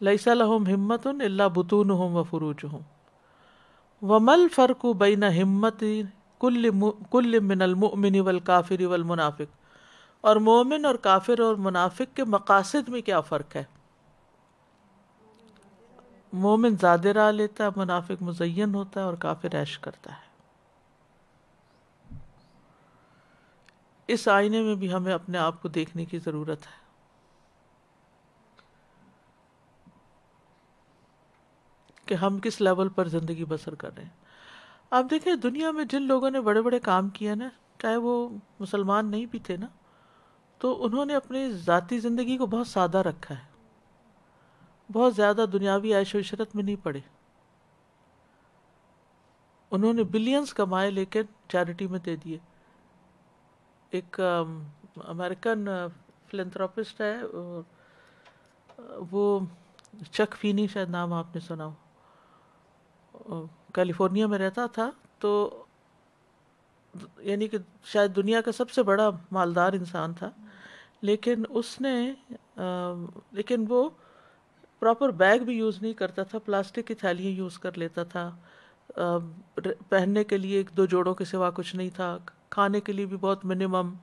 S2: لیس لہم ہمت الا بطونہم وفروجہم. وما الفرق بین ہمت کل من المؤمن والکافر والمنافق، اور مومن اور کافر اور منافق کے مقاصد میں کیا فرق ہے؟ مومن زیادہ راہ لیتا ہے، منافق مزین ہوتا ہے، اور کافر عیش کرتا ہے. اس آئینے میں بھی ہمیں اپنے آپ کو دیکھنے کی ضرورت ہے کہ ہم کس لیول پر زندگی بسر کر رہے ہیں. آپ دیکھیں دنیا میں جن لوگوں نے بڑے بڑے کام کیا نا، چاہے وہ مسلمان نہیں بھی تھے نا، تو انہوں نے اپنی ذاتی زندگی کو بہت سادہ رکھا ہے، بہت زیادہ دنیاوی عیش و عشرت میں نہیں پڑے. انہوں نے بلینز کمائے لیکن چیریٹی میں دے دیے. ایک امریکن فلنتھراپسٹ ہے، وہ چک فینی، شاید نام آپ نے سنا ہو، کیلیفورنیا میں رہتا تھا. تو یعنی کہ شاید دنیا کا سب سے بڑا مالدار انسان تھا، لیکن اس نے لیکن وہ پراپر بیگ بھی یوز نہیں کرتا تھا، پلاسٹک کی تھیلیاں یوز کر لیتا تھا. پہننے کے لیے 1-2 جوڑوں کے سوا کچھ نہیں تھا، کھانے کے لیے بھی بہت منیمم،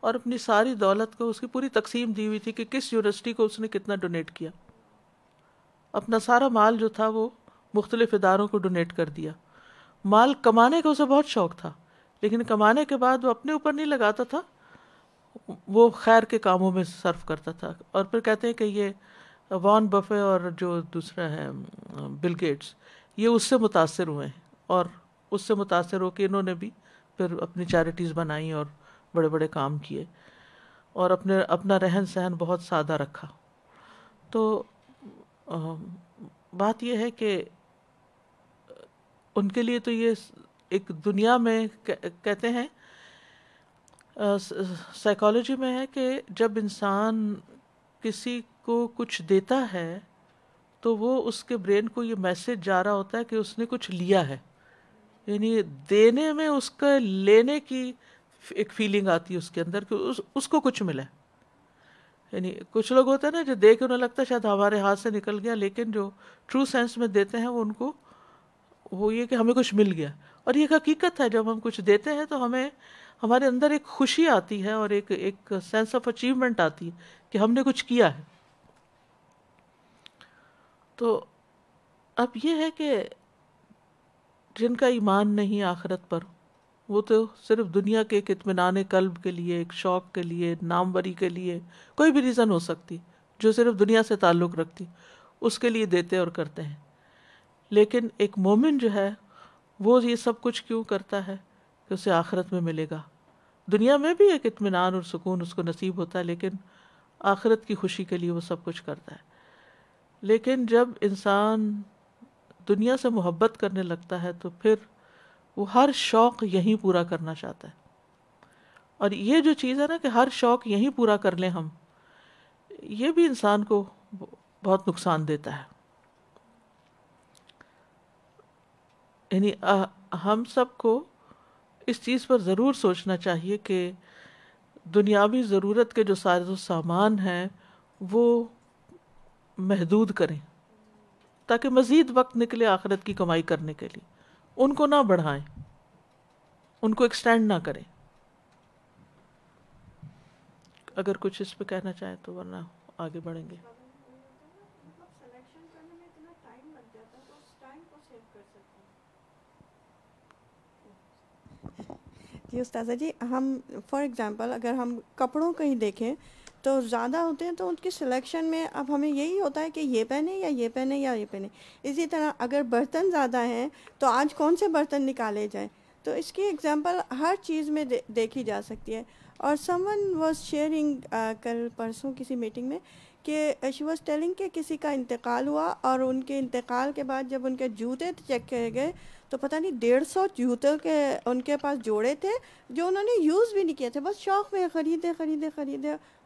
S2: اور اپنی ساری دولت کو اس کی پوری تقسیم دی ہوئی تھی کہ کس یونیورسٹی کو اس نے کتنا ڈونیٹ کیا. اپنا سارا مال جو تھا وہ مختلف اداروں کو ڈونیٹ کر دیا. مال کمانے کا اسے بہت شوق تھا، لیکن کمانے کے بعد وہ اپنے اوپر نہیں لگاتا تھا، وہ خیر کے کاموں میں صرف کرتا تھا. اور پھر کہتے ہیں کہ یہ وارن بفے اور جو دوسرا ہے بل گیٹس، یہ اس سے متاثر ہوئے ہیں، اور اس سے متاثر ہو کے انہوں نے بھی پھر اپنی چیریٹیز بنائیں اور بڑے بڑے کام کیے، اور اپنا رہن سہن بہت سادہ رکھا. تو بات یہ ہے کہ ان کے لیے تو یہ ایک دنیا میں کہتے ہیں سائیکالوجی میں ہے کہ جب انسان کسی کو کچھ دیتا ہے تو وہ اس کے برین کو یہ میسج جا رہا ہوتا ہے کہ اس نے کچھ لیا ہے، یعنی دینے میں اس کا لینے کی ایک فیلنگ آتی ہے اس کے اندر کہ اس کو کچھ ملا ہے. یعنی کچھ لوگ ہوتے ہیں نا جو دے کے انہیں لگتا ہے شاید ہمارے ہاتھ سے نکل گیا، لیکن جو ٹرو سینس میں دیتے ہیں وہ ان کو وہ یہ کہ ہمیں کچھ مل گیا. اور یہ حقیقت ہے، جب ہم کچھ دیتے ہیں تو ہمیں ہمارے اندر ایک خوشی آتی ہے اور ایک سینس آف اچیومنٹ آتی ہے کہ ہم نے کچھ کیا ہے. تو اب یہ ہے کہ جن کا ایمان نہیں آخرت پر، وہ تو صرف دنیا کے ایک اطمینان قلب کے لیے، ایک شوق کے لیے، ناموری کے لیے، کوئی بھی ریزن ہو سکتی جو صرف دنیا سے تعلق رکھتی، اس کے لیے دیتے اور کرتے ہیں. لیکن ایک مومن جو ہے وہ یہ سب کچھ کیوں کرتا ہے کہ اسے آخرت میں ملے گا. دنیا میں بھی ایک اطمینان اور سکون اس کو نصیب ہوتا ہے، لیکن آخرت کی خوشی کے لیے وہ سب کچھ کرتا ہے. لیکن جب انسان دنیا سے محبت کرنے لگتا ہے تو پھر وہ ہر شوق یہیں پورا کرنا چاہتا ہے. اور یہ جو چیز ہے نا کہ ہر شوق یہیں پورا کر لیں ہم، یہ بھی انسان کو بہت نقصان دیتا ہے. یعنی ہم سب کو اس چیز پر ضرور سوچنا چاہیے کہ دنیاوی ضرورت کے جو سارے سامان ہیں وہ محدود کریں تاکہ مزید وقت نکلے آخرت کی کمائی کرنے کے لیے. ان کو نہ بڑھائیں، ان کو ایکسٹینڈ نہ کریں. اگر کچھ اس پہ کہنا چاہیں تو، ورنہ آگے بڑھیں گے.
S6: جی استاذہ جی، ہم فار ایگزامپل اگر ہم کپڑوں کا ہی دیکھیں تو زیادہ ہوتے ہیں تو ان کی سلیکشن میں اب ہمیں یہی ہوتا ہے کہ یہ پہنے یا یہ پہنے یا یہ پہنے. اسی طرح اگر برتن زیادہ ہیں تو آج کون سے برتن نکالے جائیں. تو اس کی ایگزامپل ہر چیز میں دیکھی جا سکتی ہے. اور سم ون واز شیئرنگ کل پرسوں کسی میٹنگ میں کہ شی واز ٹیلنگ کہ کسی کا انتقال ہوا اور ان کے انتقال کے بعد جب ان کے جوتے چیک کیے گئے تو پتہ نہیں 150 جوتے کے ان کے پاس جوڑے تھے جو انہوں نے یوز بھی نہیں کیے تھے، بس شوق میں خریدے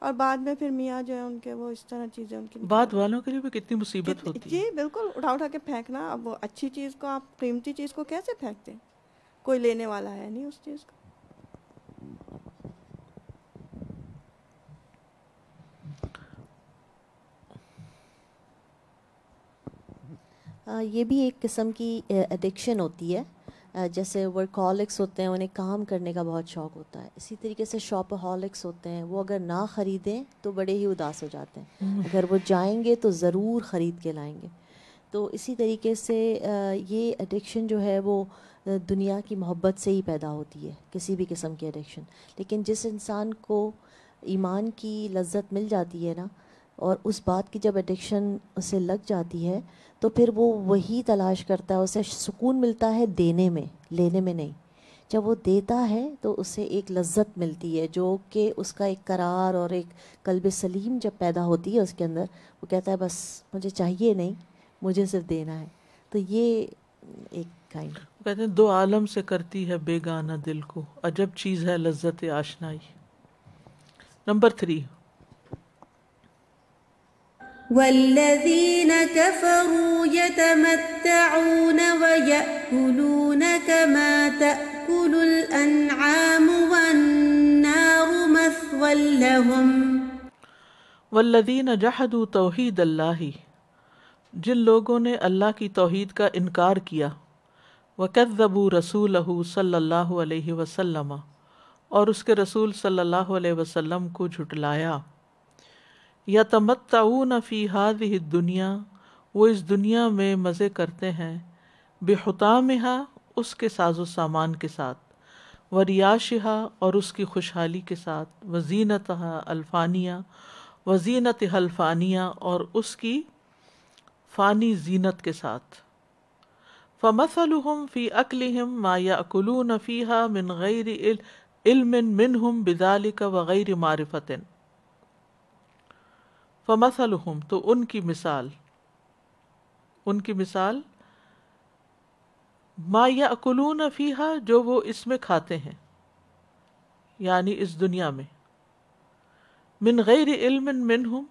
S6: اور بعد میں پھر میاں جو ہے ان کے وہ اس طرح چیزیں ان کی
S2: بعد والوں کے لیے بھی کتنی مصیبت ہوتی ہے.
S6: جی بالکل، اٹھا کے پھینکنا. اب وہ اچھی چیز کو آپ قیمتی چیز کو کیسے پھینکتے ہیں؟ کوئی لینے والا ہے نہیں اس چیز کو.
S9: یہ بھی ایک قسم کی ایڈکشن ہوتی ہے. جیسے ورکہولکس ہوتے ہیں، انہیں کام کرنے کا بہت شوق ہوتا ہے. اسی طریقے سے شاپہولکس ہوتے ہیں، وہ اگر نہ خریدیں تو بڑے ہی اداس ہو جاتے ہیں، اگر وہ جائیں گے تو ضرور خرید کے لائیں گے. تو اسی طریقے سے یہ ایڈکشن جو ہے وہ دنیا کی محبت سے ہی پیدا ہوتی ہے، کسی بھی قسم کی ایڈکشن. لیکن جس انسان کو ایمان کی لذت مل جاتی ہے نا، اور اس بات کی جب ایڈکشن اسے لگ جاتی ہے تو پھر وہ وہی تلاش کرتا ہے. اسے سکون ملتا ہے دینے میں، لینے میں نہیں. جب وہ دیتا ہے تو اسے ایک لذت ملتی ہے جو کہ اس کا ایک قرار اور ایک قلب سلیم جب پیدا ہوتی ہے اس کے اندر، وہ کہتا ہے بس مجھے چاہیے نہیں، مجھے صرف دینا ہے. تو یہ ایک کائنڈ
S2: کہتے ہیں 2 عالم سے کرتی ہے بیگانہ دل کو، عجب چیز ہے لذت آشنائی. نمبر 3،
S3: والذين كفروا يتمتعون ويأكلون كما تأكل الأنعام والنار مثوى لهم.
S2: والذین جحدوا توحید اللہ، جن لوگوں نے اللہ کی توحید کا انکار کیا، وکذبوا رسولہ صلی اللہ علیہ وسلم، اور اس کے رسول صلی اللہ علیہ وسلم کو جھٹلایا. یتمتعون فی ہذہ الدنیا، وہ اس دنیا میں مزے کرتے ہیں، بحطامہا، اس کے ساز و سامان کے ساتھ، وریاشہا اور اس کی خوشحالی کے ساتھ، وزینتہا الفانیہ وزینتہا الفانیہ اور اس کی فانی زینت کے ساتھ، فمثلہم فی اکلہم ما یأکلون فیہا من غیر علم منہم بذالک وغیر معرفت، فمثلہم تو ان کی مثال ما یأکلون فیہا جو وہ اس میں کھاتے ہیں، یعنی اس دنیا میں، من غیر علم منہم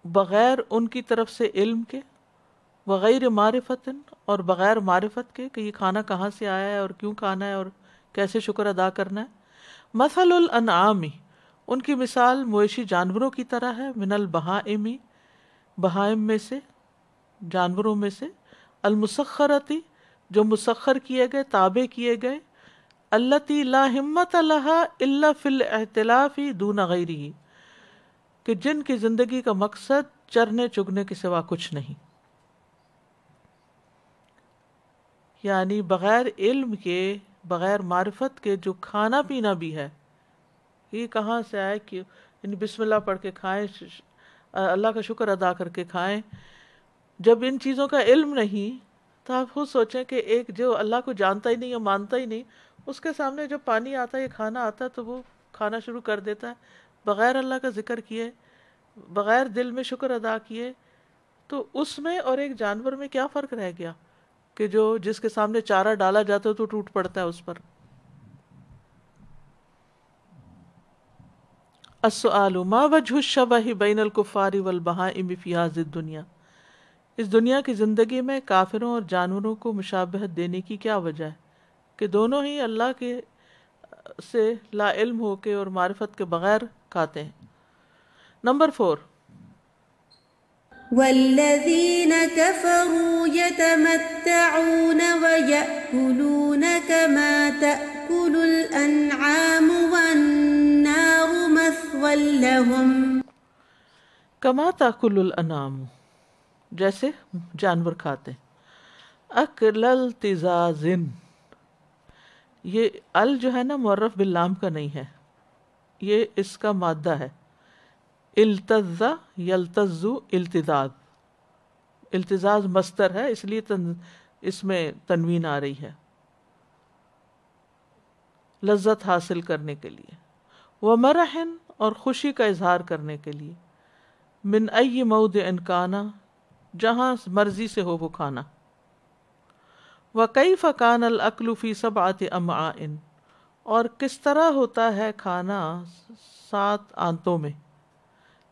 S2: بغیر ان کی طرف سے علم کے، وغیر معرفت اور بغیر معرفت کے کہ یہ کھانا کہاں سے آیا ہے اور کیوں کھانا ہے اور کیسے شکر ادا کرنا ہے۔ مثل الانعام ان کی مثال مویشی جانوروں کی طرح ہے، من البہائم بہائم میں سے، جانوروں میں سے، المسخرتی جو مسخر کیے گئے، تابع کیے گئے، التی لا ہمت لہا الا فی الاعتلاف دون غیرہ کہ جن کی زندگی کا مقصد چرنے چگنے کے سوا کچھ نہیں، یعنی بغیر علم کے، بغیر معرفت کے جو کھانا پینا بھی ہے، یہ کہاں سے آئے کہ یعنی بسم اللہ پڑھ کے کھائیں، اللہ کا شکر ادا کر کے کھائیں۔ جب ان چیزوں کا علم نہیں تو آپ خود سوچیں کہ ایک جو اللہ کو جانتا ہی نہیں یا مانتا ہی نہیں، اس کے سامنے جب پانی آتا ہے یا کھانا آتا ہے تو وہ کھانا شروع کر دیتا ہے بغیر اللہ کا ذکر کیے، بغیر دل میں شکر ادا کیے، تو اس میں اور ایک جانور میں کیا فرق رہ گیا کہ جو جس کے سامنے چارہ ڈالا جاتا ہے تو ٹوٹ پڑتا ہے اس پر۔ السؤال ما وجہ الشبہ بین الکفار والبہائم فی ہذہ الدنیا، اس دنیا کی زندگی میں کافروں اور جانوروں کو مشابہت دینے کی کیا وجہ ہے کہ دونوں ہی اللہ کے سے لا علم ہو کے اور معرفت کے بغیر کھاتے ہیں۔ نمبر 4
S3: والذین کفروا یتمتعون ویأکلون کما تأکل الانعام والنار مثوی لہم،
S2: کما تاکل الانعام جیسے جانور کھاتے ہیں، اکل التزازن یہ ال جو ہے نا معرف باللام کا نہیں ہے، یہ اس کا مادہ ہے، التز یلتز التزاز، التزاز مصدر ہے اس لیے اس میں تنوین آ رہی ہے، لذت حاصل کرنے کے لیے، ومرحن اور خوشی کا اظہار کرنے کے لیے، من ای موضع کانا جہاں مرضی سے ہو وہ کھانا، وَكَيْفَ كَانَ الْأَكْلُ فِي سَبْعَةِ أَمْعَاءٍ اور کس طرح ہوتا ہے کھانا 7 آنتوں میں،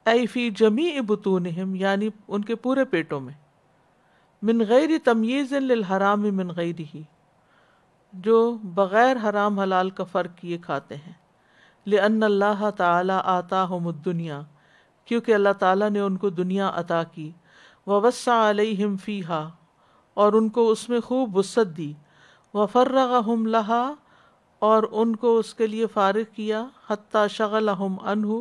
S2: اَيْ فِي جَمِيعِ بُطُونِهِمْ یعنی ان کے پورے پیٹوں میں، من غیر تمییز للحرام من غیرہ جو بغیر حرام حلال کا فرق کیے کھاتے ہیں، لأن اللہ تعالی آتاہم الدنیا کیونکہ اللہ تعالیٰ نے ان کو دنیا عطا کی، ووسع علیہم فیہا اور ان کو اس میں خوب وسعت دی، وفرغہم لہا اور ان کو اس کے لیے فارغ کیا، حتی شغلہم عنہ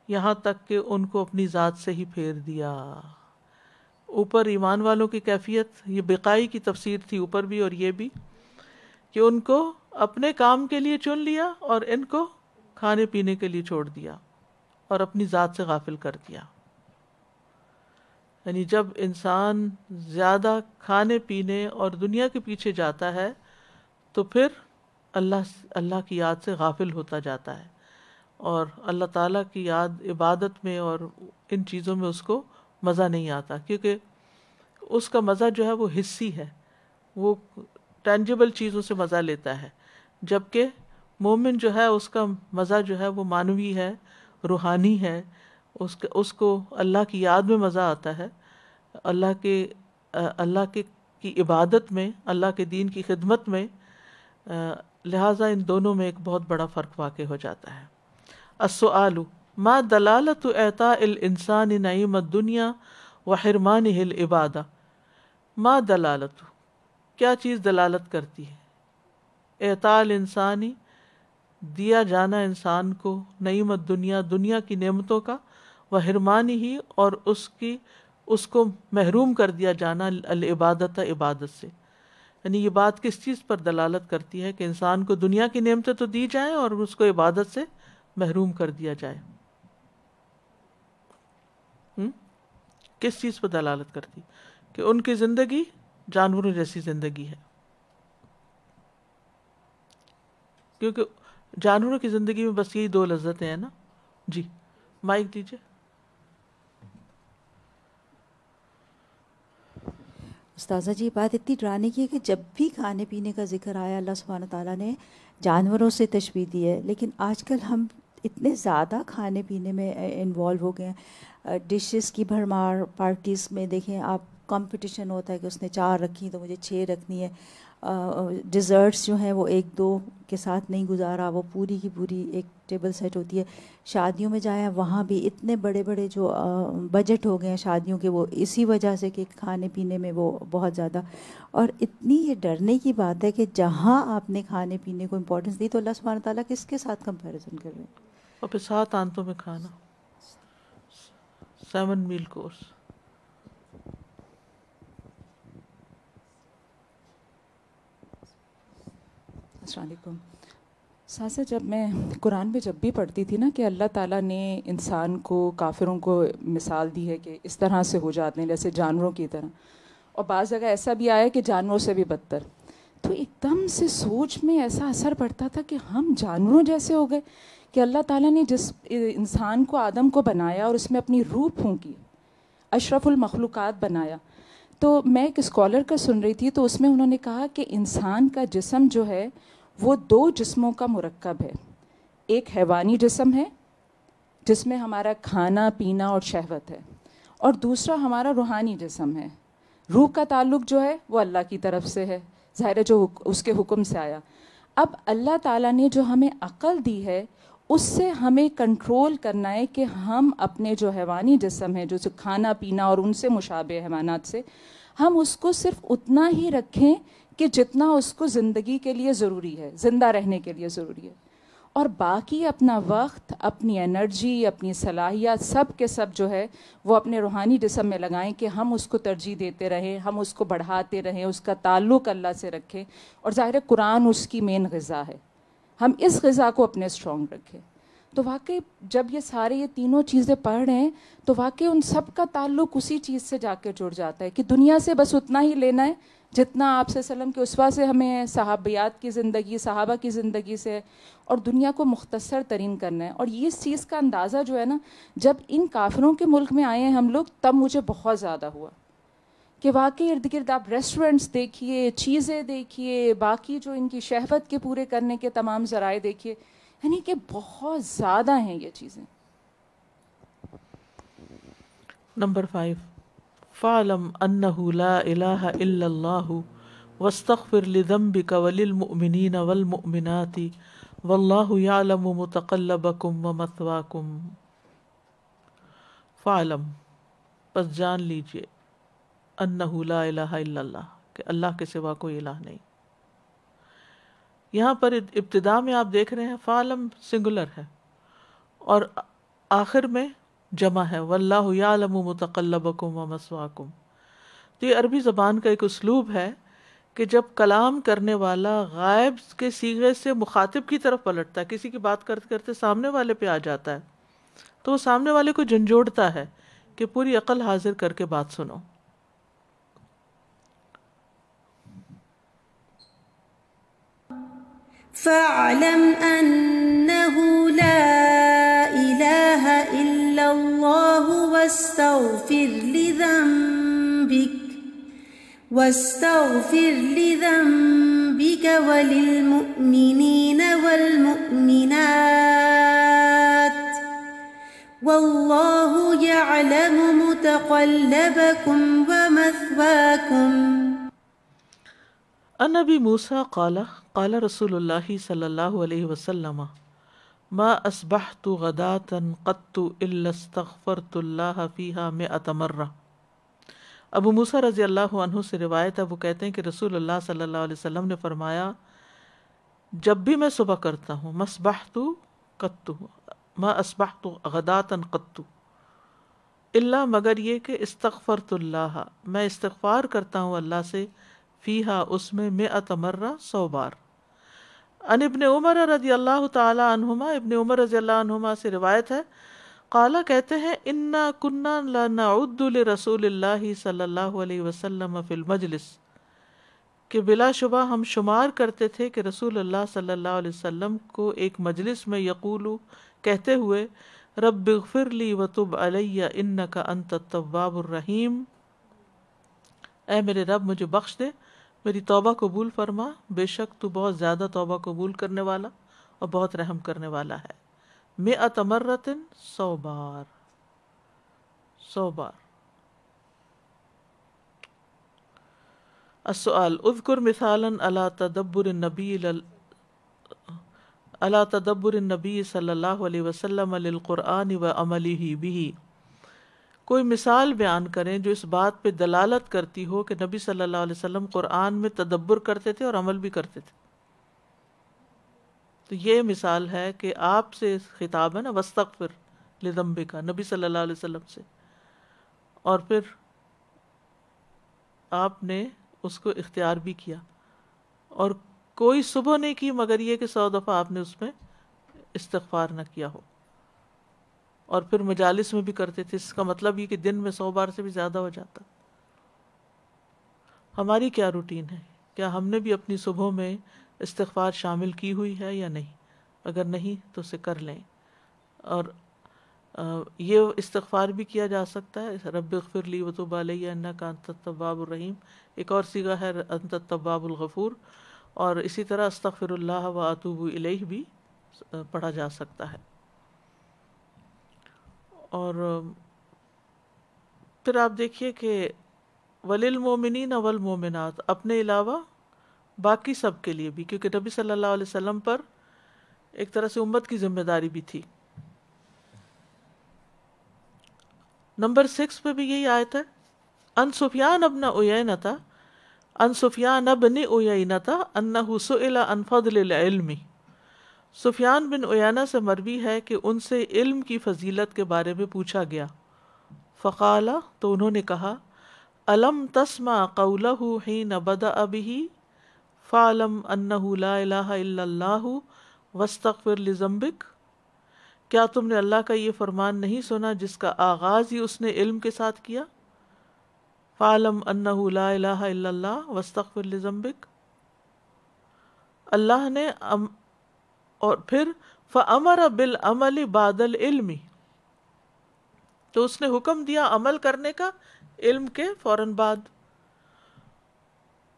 S2: یہاں تک کہ ان کو اپنی ذات سے ہی پھیر دیا۔ اوپر ایمان والوں کی کیفیت، یہ بقائی کی تفسیر تھی اوپر بھی اور یہ بھی، کہ ان کو اپنے کام کے لیے چن لیا اور ان کو کھانے پینے کے لیے چھوڑ دیا اور اپنی ذات سے غافل کر دیا۔ یعنی جب انسان زیادہ کھانے پینے اور دنیا کے پیچھے جاتا ہے تو پھر اللہ کی یاد سے غافل ہوتا جاتا ہے، اور اللہ تعالیٰ کی یاد عبادت میں اور ان چیزوں میں اس کو مزہ نہیں آتا، کیونکہ اس کا مزہ جو ہے وہ حسی ہے، وہ ٹینجیبل چیزوں سے مزہ لیتا ہے، جبکہ مومن جو ہے اس کا مزہ جو ہے وہ معنوی ہے، روحانی ہے، اس کو اللہ کی یاد میں مزہ آتا ہے، اللہ کی عبادت میں، اللہ کے دین کی خدمت میں، لہٰذا ان دونوں میں ایک بہت بڑا فرق واقع ہو جاتا ہے۔ السؤال ما دلالت اعطاء الانسان نعیم الدنیا وحرمانہ العبادہ، ما دلالت کیا چیز دلالت کرتی ہے، اعطاء الانسانی دیا جانا انسان کو، نعیم الدنیا دنیا کی نعمتوں کا، وحرمانہ ہی اور اس کو محروم کر دیا جانا، العبادت عبادت سے، یعنی یہ بات کس چیز پر دلالت کرتی ہے کہ انسان کو دنیا کی نعمتیں تو دی جائیں اور اس کو عبادت سے محروم کر دیا جائے. کس چیز پر دلالت کرتی؟ کہ ان کی زندگی جانوروں جیسی زندگی ہے، کیونکہ جانوروں کی زندگی میں بس یہی 2 لذتیں ہیں نا. جی مائک دیجیے.
S8: استاذہ جی بات اتنی ڈرانے کی ہے کہ جب بھی کھانے پینے کا ذکر آیا اللہ سبحانہ تعالیٰ نے جانوروں سے تشبیہ دی ہے، لیکن آج کل ہم اتنے زیادہ کھانے پینے میں انوالو ہو گئے ہیں. ڈشز کی بھرمار، پارٹیز میں دیکھیں آپ کمپٹیشن ہوتا ہے کہ اس نے 4 رکھی تو مجھے 6 رکھنی ہے. ڈیزرٹس جو ہیں وہ 1-2 کے ساتھ نہیں گزارا، وہ پوری کی پوری ایک ٹیبل سیٹ ہوتی ہے. شادیوں میں جائیں وہاں بھی اتنے بڑے بڑے جو بجٹ ہو گئے ہیں شادیوں کے، وہ اسی وجہ سے کہ کھانے پینے میں وہ بہت زیادہ. اور اتنی یہ ڈرنے کی بات ہے کہ جہاں آپ نے کھانے پینے کو امپورٹنس دی تو اللہ سبحانہ تعالیٰ کس کے ساتھ کمپیریزن کر رہے ہیں؟
S2: اور پھر 7 آنتوں میں کھانا، 7 میل کورس.
S10: السلام علیکم. ساسا جب میں قرآن میں جب بھی پڑھتی تھی نا کہ اللہ تعالیٰ نے انسان کو، کافروں کو مثال دی ہے کہ اس طرح سے ہو جاتے ہیں جیسے جانوروں کی طرح، اور بعض جگہ ایسا بھی آیا کہ جانوروں سے بھی بدتر، تو ایک دم سے سوچ میں ایسا اثر پڑتا تھا کہ ہم جانوروں جیسے ہو گئے کہ اللہ تعالیٰ نے جس انسان کو، آدم کو بنایا اور اس میں اپنی روح پھونکی، اشرف المخلوقات بنایا. تو میں ایک اسکالر کا سن رہی تھی تو اس میں انہوں نے کہا کہ انسان کا جسم جو ہے وہ 2 جسموں کا مرکب ہے. ایک حیوانی جسم ہے جس میں ہمارا کھانا پینا اور شہوت ہے، اور دوسرا ہمارا روحانی جسم ہے. روح کا تعلق جو ہے وہ اللہ کی طرف سے ہے، ظاہر ہے جو اس کے حکم سے آیا. اب اللہ تعالیٰ نے جو ہمیں عقل دی ہے اس سے ہمیں کنٹرول کرنا ہے کہ ہم اپنے جو حیوانی جسم ہے، جو کھانا پینا اور ان سے مشابہ حیوانات سے، ہم اس کو صرف اتنا ہی رکھیں کہ جتنا اس کو زندگی کے لیے ضروری ہے، زندہ رہنے کے لیے ضروری ہے، اور باقی اپنا وقت، اپنی انرجی، اپنی صلاحیت سب کے سب جو ہے وہ اپنے روحانی جسم میں لگائیں کہ ہم اس کو ترجیح دیتے رہیں، ہم اس کو بڑھاتے رہیں، اس کا تعلق اللہ سے رکھیں. اور ظاہر قرآن اس کی مین غذا ہے، ہم اس غذا کو اپنے اسٹرانگ رکھیں. تو واقعی جب یہ تینوں چیزیں پڑھ رہے ہیں تو واقعی ان سب کا تعلق اسی چیز سے جا کے جڑ جاتا ہے کہ دنیا سے بس اتنا ہی لینا ہے جتنا آپ صلی اللہ علیہ وسلم کے اسوہ سے ہمیں صحابیات کی زندگی، صحابہ کی زندگی سے، اور دنیا کو مختصر ترین کرنا ہے. اور یہ اس چیز کا اندازہ جو ہے نا، جب ان کافروں کے ملک میں آئے ہیں ہم لوگ، تب مجھے بہت زیادہ ہوا کہ واقعی ارد گرد آپ ریسٹورنٹس دیکھیے، چیزیں دیکھیے، باقی جو ان کی شہوت کے پورے کرنے کے تمام ذرائع دیکھیے، یعنی کہ بہت زیادہ ہیں یہ چیزیں.
S2: نمبر 5 فَاعْلَمْ أَنَّهُ لَا إِلَهَ إِلَّا اللَّهُ وَاسْتَغْفِرْ لِذَنْبِكَ وَلِلْمُؤْمِنِينَ وَالْمُؤْمِنَاتِ وَاللَّهُ يَعْلَمُ مُتَقَلَّبَكُمْ وَمَثْوَاكُمْ. فَاعْلَمْ، پس جان لیجئے، أَنَّهُ لَا إِلَهَ إِلَّا اللَّهُ، کہ اللہ کے سوا کوئی الہ نہیں. یہاں پر ابتدا میں آپ دیکھ رہے ہیں فَاعْلَمْ سنگولر ہے اور آخر میں جمع ہے، واللہ یعلم متقلبکم ومثواکم. تو یہ عربی زبان کا ایک اسلوب ہے کہ جب کلام کرنے والا غائب کے صیغے سے مخاطب کی طرف پلٹتا ہے، کسی کی بات کرتے کرتے سامنے والے پہ آ جاتا ہے، تو وہ سامنے والے کو جھنجھوڑتا ہے کہ پوری عقل حاضر کر کے بات سنو.
S3: فاعلم أنه لا إله إلا الله واستغفر لذنبك وللمؤمنين والمؤمنات والله يعلم متقلبكم ومثواكم.
S2: عن ابی موسیٰ قال قال رسول اللہ صلی اللہ علیہ وسلم ما اصبحت غداة قط الا استغفرت اللہ فیہا 100 مرہ. ابو موسیٰ رضی اللہ عنہ سے روایت ہے، وہ کہتے ہیں کہ رسول اللہ صلی اللہ علیہ وسلم نے فرمایا جب بھی میں صبح کرتا ہوں، ما اصبحت غداة قط، الا مگر یہ کہ استغفرت اللہ، میں استغفار کرتا ہوں اللہ سے، فیہا اس میں 100 مرہ 100 بار. ان ابن عمر رضی اللہ تعالی عنہما ابن عمر رضی اللہ عنہما سے روایت ہے قالا کہتے ہیں انا کنا لنعد لرسول اللہ صلی اللہ علیہ وسلم فی المجلس کہ بلا شبہ ہم شمار کرتے تھے کہ رسول اللہ صلی اللہ علیہ وسلم کو ایک مجلس میں یقولو کہتے ہوئے رب اغفر لی وتب علی انک انت التواب الرحیم، اے میرے رب مجھے بخش دے، میری توبہ قبول فرما، بے شک تو بہت زیادہ توبہ قبول کرنے والا اور بہت رحم کرنے والا ہے. 100 مرۃ 100 بار 100 بار. السؤال اذکر مثالا علی تدبر النبی صلی اللہ علیہ وسلم للقرآن وعملہ بہ، کوئی مثال بیان کریں جو اس بات پہ دلالت کرتی ہو کہ نبی صلی اللہ علیہ وسلم قرآن میں تدبر کرتے تھے اور عمل بھی کرتے تھے. تو یہ مثال ہے کہ آپ سے خطاب ہے نا واستغفر لذنبک، نبی صلی اللہ علیہ وسلم سے، اور پھر آپ نے اس کو اختیار بھی کیا، اور کوئی صبح نہیں کی مگر یہ کہ 100 دفعہ آپ نے اس میں استغفار نہ کیا ہو، اور پھر مجالس میں بھی کرتے تھے. اس کا مطلب یہ کہ دن میں 100 بار سے بھی زیادہ ہو جاتا. ہماری کیا روٹین ہے؟ کیا ہم نے بھی اپنی صبح میں استغفار شامل کی ہوئی ہے یا نہیں؟ اگر نہیں تو اسے کر لیں. اور یہ استغفار بھی کیا جا سکتا ہے رب اغفر لی وتب علی انک انت التواب الرحیم، ایک اور صیغہ ہے انت التواب الغفور، اور اسی طرح استغفر اللہ واتوب الیہ بھی پڑھا جا سکتا ہے. اور پھر آپ دیکھیے کہ وللمؤمنین والمؤمنات، اپنے علاوہ باقی سب کے لیے بھی، کیونکہ نبی صلی اللہ علیہ وسلم پر ایک طرح سے امت کی ذمہ داری بھی تھی. نمبر 6 پہ بھی یہی آیت ہے. ان سفیان ابن عیینۃ انہ سئل عن فضل العلم، سفیان بن عیینہ سے مروی ہے کہ ان سے علم کی فضیلت کے بارے میں پوچھا گیا. فقال، تو انہوں نے کہا الم تسمع قولہ حین بدأ بہ فاعلم انہ لا الہ الا اللہ واستغفر لذنبک، کیا تم نے اللہ کا یہ فرمان نہیں سنا جس کا آغاز ہی اس نے علم کے ساتھ کیا؟ فاعلم انہ لا الہ الا اللہ واستغفر لذنبک. اللہ نے اور پھر فَأَمَرَ بِالْعَمَلِ بَعْدَ الْعِلْمِ، تو اس نے حکم دیا عمل کرنے کا علم کے فوراً بعد.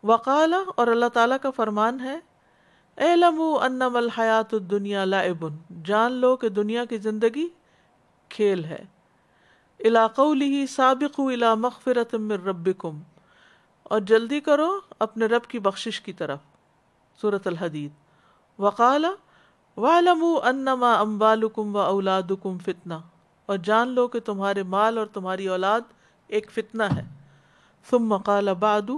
S2: وقال، اور اللہ تعالیٰ کا فرمان ہے اعلموا انما الحیات الدنیا لعب، جان لو کہ دنیا کی زندگی کھیل ہے. الی قولہ سابقوا الی مغفرۃ من ربکم، اور جلدی کرو اپنے رب کی بخشش کی طرف، سورۃ الحدید. وقال وَاعْلَمُوا أَنَّمَا أَمْوَالُكُمْ وَأَوْلَادُكُمْ فِتْنَةٌ، اور جان لو کہ تمہارے مال اور تمہاری اولاد ایک فتنہ ہے. ثم قال بعد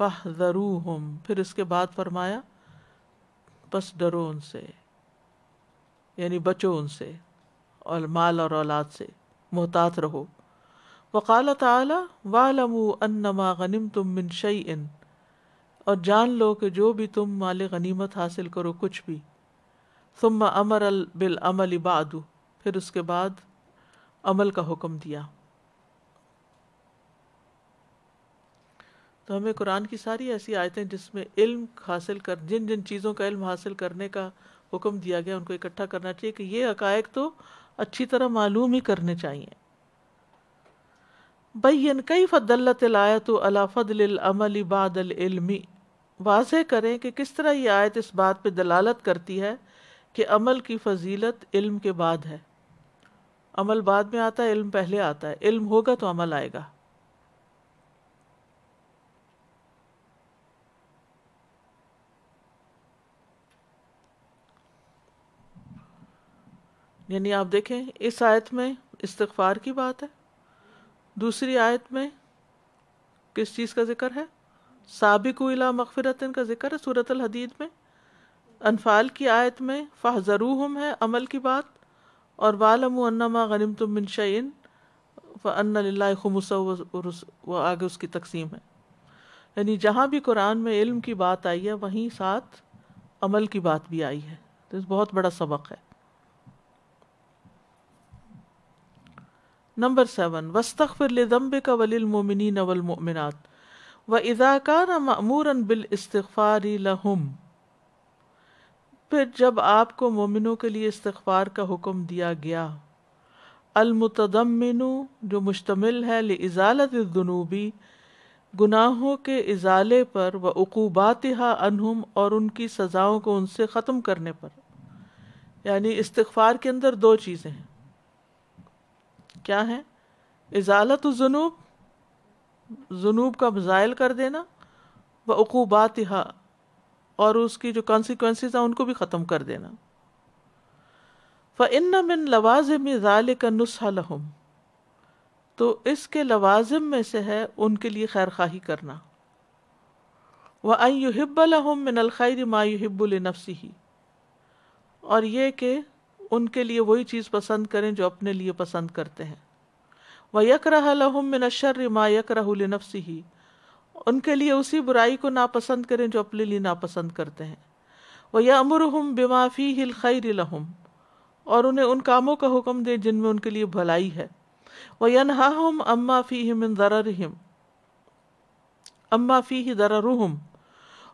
S2: فاحذروہم، پھر اس کے بعد فرمایا بس ڈرو ان سے، یعنی بچو ان سے، اور مال اور اولاد سے محتاط رہو. وقال تعالی وَاعْلَمُوا أَنَّمَا غَنِمْتُم مِّن شَيْءٍ، اور جان لو کہ جو بھی تم مال غنیمت حاصل کرو کچھ بھی. ثم امر بالعمل بعد، پھر اس کے بعد عمل کا حکم دیا. تو ہمیں قرآن کی ساری ایسی آیتیں جس میں علم حاصل کر جن جن چیزوں کا علم حاصل کرنے کا حکم دیا گیا ان کو اکٹھا کرنا چاہیے کہ یہ حقائق تو اچھی طرح معلوم ہی کرنے چاہیے. بین کیف دلت الآیت علی فضل العمل بعد العلم، واضح کریں کہ کس طرح یہ آیت اس بات پہ دلالت کرتی ہے کہ عمل کی فضیلت علم کے بعد ہے. عمل بعد میں آتا ہے، علم پہلے آتا ہے. علم ہوگا تو عمل آئے گا. یعنی آپ دیکھیں اس آیت میں استغفار کی بات ہے، دوسری آیت میں کس چیز کا ذکر ہے؟ سابقوا الی مغفرۃ کا ذکر ہے سورۃ الحدید میں. انفال کی آیت میں فاحذروہم ہے عمل کی بات، اور وَاعْلَمُوا أَنَّمَا غَنِمْتُم مِّن شَيْءٍ فَأَنَّ لِلَّهِ خُمُسَهُ و آگے اس کی تقسیم ہے. یعنی جہاں بھی قرآن میں علم کی بات آئی ہے وہیں ساتھ عمل کی بات بھی آئی ہے، تو بہت بڑا سبق ہے۔ نمبر 7، وَاسْتَغْفِرْ لِذَنبِكَ وَلِلْمُؤْمِنِينَ وَالْمُؤْمِنَاتِ وَإِذَا كَانَ مَأْمُورًا بِالْإِسْتِغْفَارِ لَهُمْ، پھر جب آپ کو مومنوں کے لیے استغفار کا حکم دیا گیا، المتضمن جو مشتمل ہے لإزالة الذنوب گناہوں کے ازالے پر، وعقوباتها عنہم اور ان کی سزاؤں کو ان سے ختم کرنے پر۔ یعنی استغفار کے اندر دو چیزیں ہیں، کیا ہیں؟ ازالت الذنوب، ذنوب کا زائل کر دینا، وعقوباتها اور اس کی جو کانسیکوینسز ہیں ان کو بھی ختم کر دینا۔ فإن من لوازم ذلك النصح لهم، تو اس کے لوازم میں سے ہے ان کے لیے خیر خواہی کرنا، وأن يحب لهم من الخير ما يحب لنفسه، اور یہ کہ ان کے لیے وہی چیز پسند کریں جو اپنے لیے پسند کرتے ہیں، ويكره لهم من الشر ما يكره لنفسه، ان کے لیے اسی برائی کو ناپسند کریں جو اپنے لیے ناپسند کرتے ہیں، وَيَأْمُرُهُمْ بِمَا فِيهِ الْخَيْرِ لَهُمْ، اور انہیں ان کاموں کا حکم دے جن میں ان کے لیے بھلائی ہے، وَيَنْهَاهُمْ أَمَّا فِيهِ مِنْ ضَرَرِهِمْ أَمَّا فِيهِ ضَرَرُهُمْ،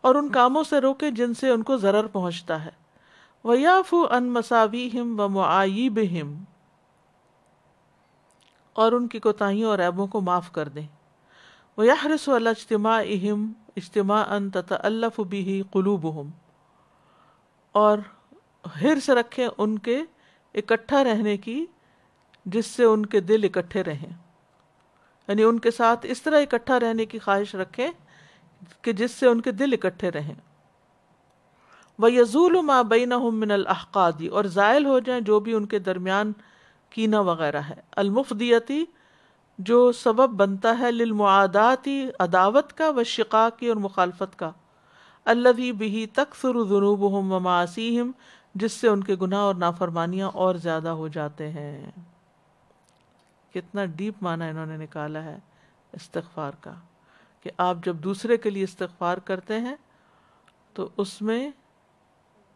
S2: اور ان کاموں سے روکے جن سے ان کو ضرر پہنچتا ہے، وَيَعْفُو عَنْ مَسَاوِيهِمْ وَمُعَایِبِهِمْ، اور ان کی کوتاہیوں اور عیبوں کو معاف کر دیں، وَيَحْرِصُ عَلَى اجْتِمَاعِهِمْ اجتماعًا تَتَأَلَّفُ بِهِ قُلُوبُهُمْ، اور حرص رکھیں ان کے اکٹھا رہنے کی جس سے ان کے دل اکٹھے رہیں، یعنی ان کے ساتھ اس طرح اکٹھا رہنے کی خواہش رکھیں کہ جس سے ان کے دل اکٹھے رہیں، وَيَزُولُ مَا بَيْنَهُمْ مِنَ الْأَحْقَادِ، اور زائل ہو جائیں جو بھی ان کے درمیان کینہ وغیرہ ہے، المفدیتی جو سبب بنتا ہے، للمعاداتی عداوت کا، والشقاق اور مخالفت کا، الذی بہ تکثر ذنوبہم ومعاصیہم جس سے ان کے گناہ اور نافرمانیاں اور زیادہ ہو جاتے ہیں۔ کتنا ڈیپ معنی انہوں نے نکالا ہے استغفار کا، کہ آپ جب دوسرے کے لیے استغفار کرتے ہیں تو اس میں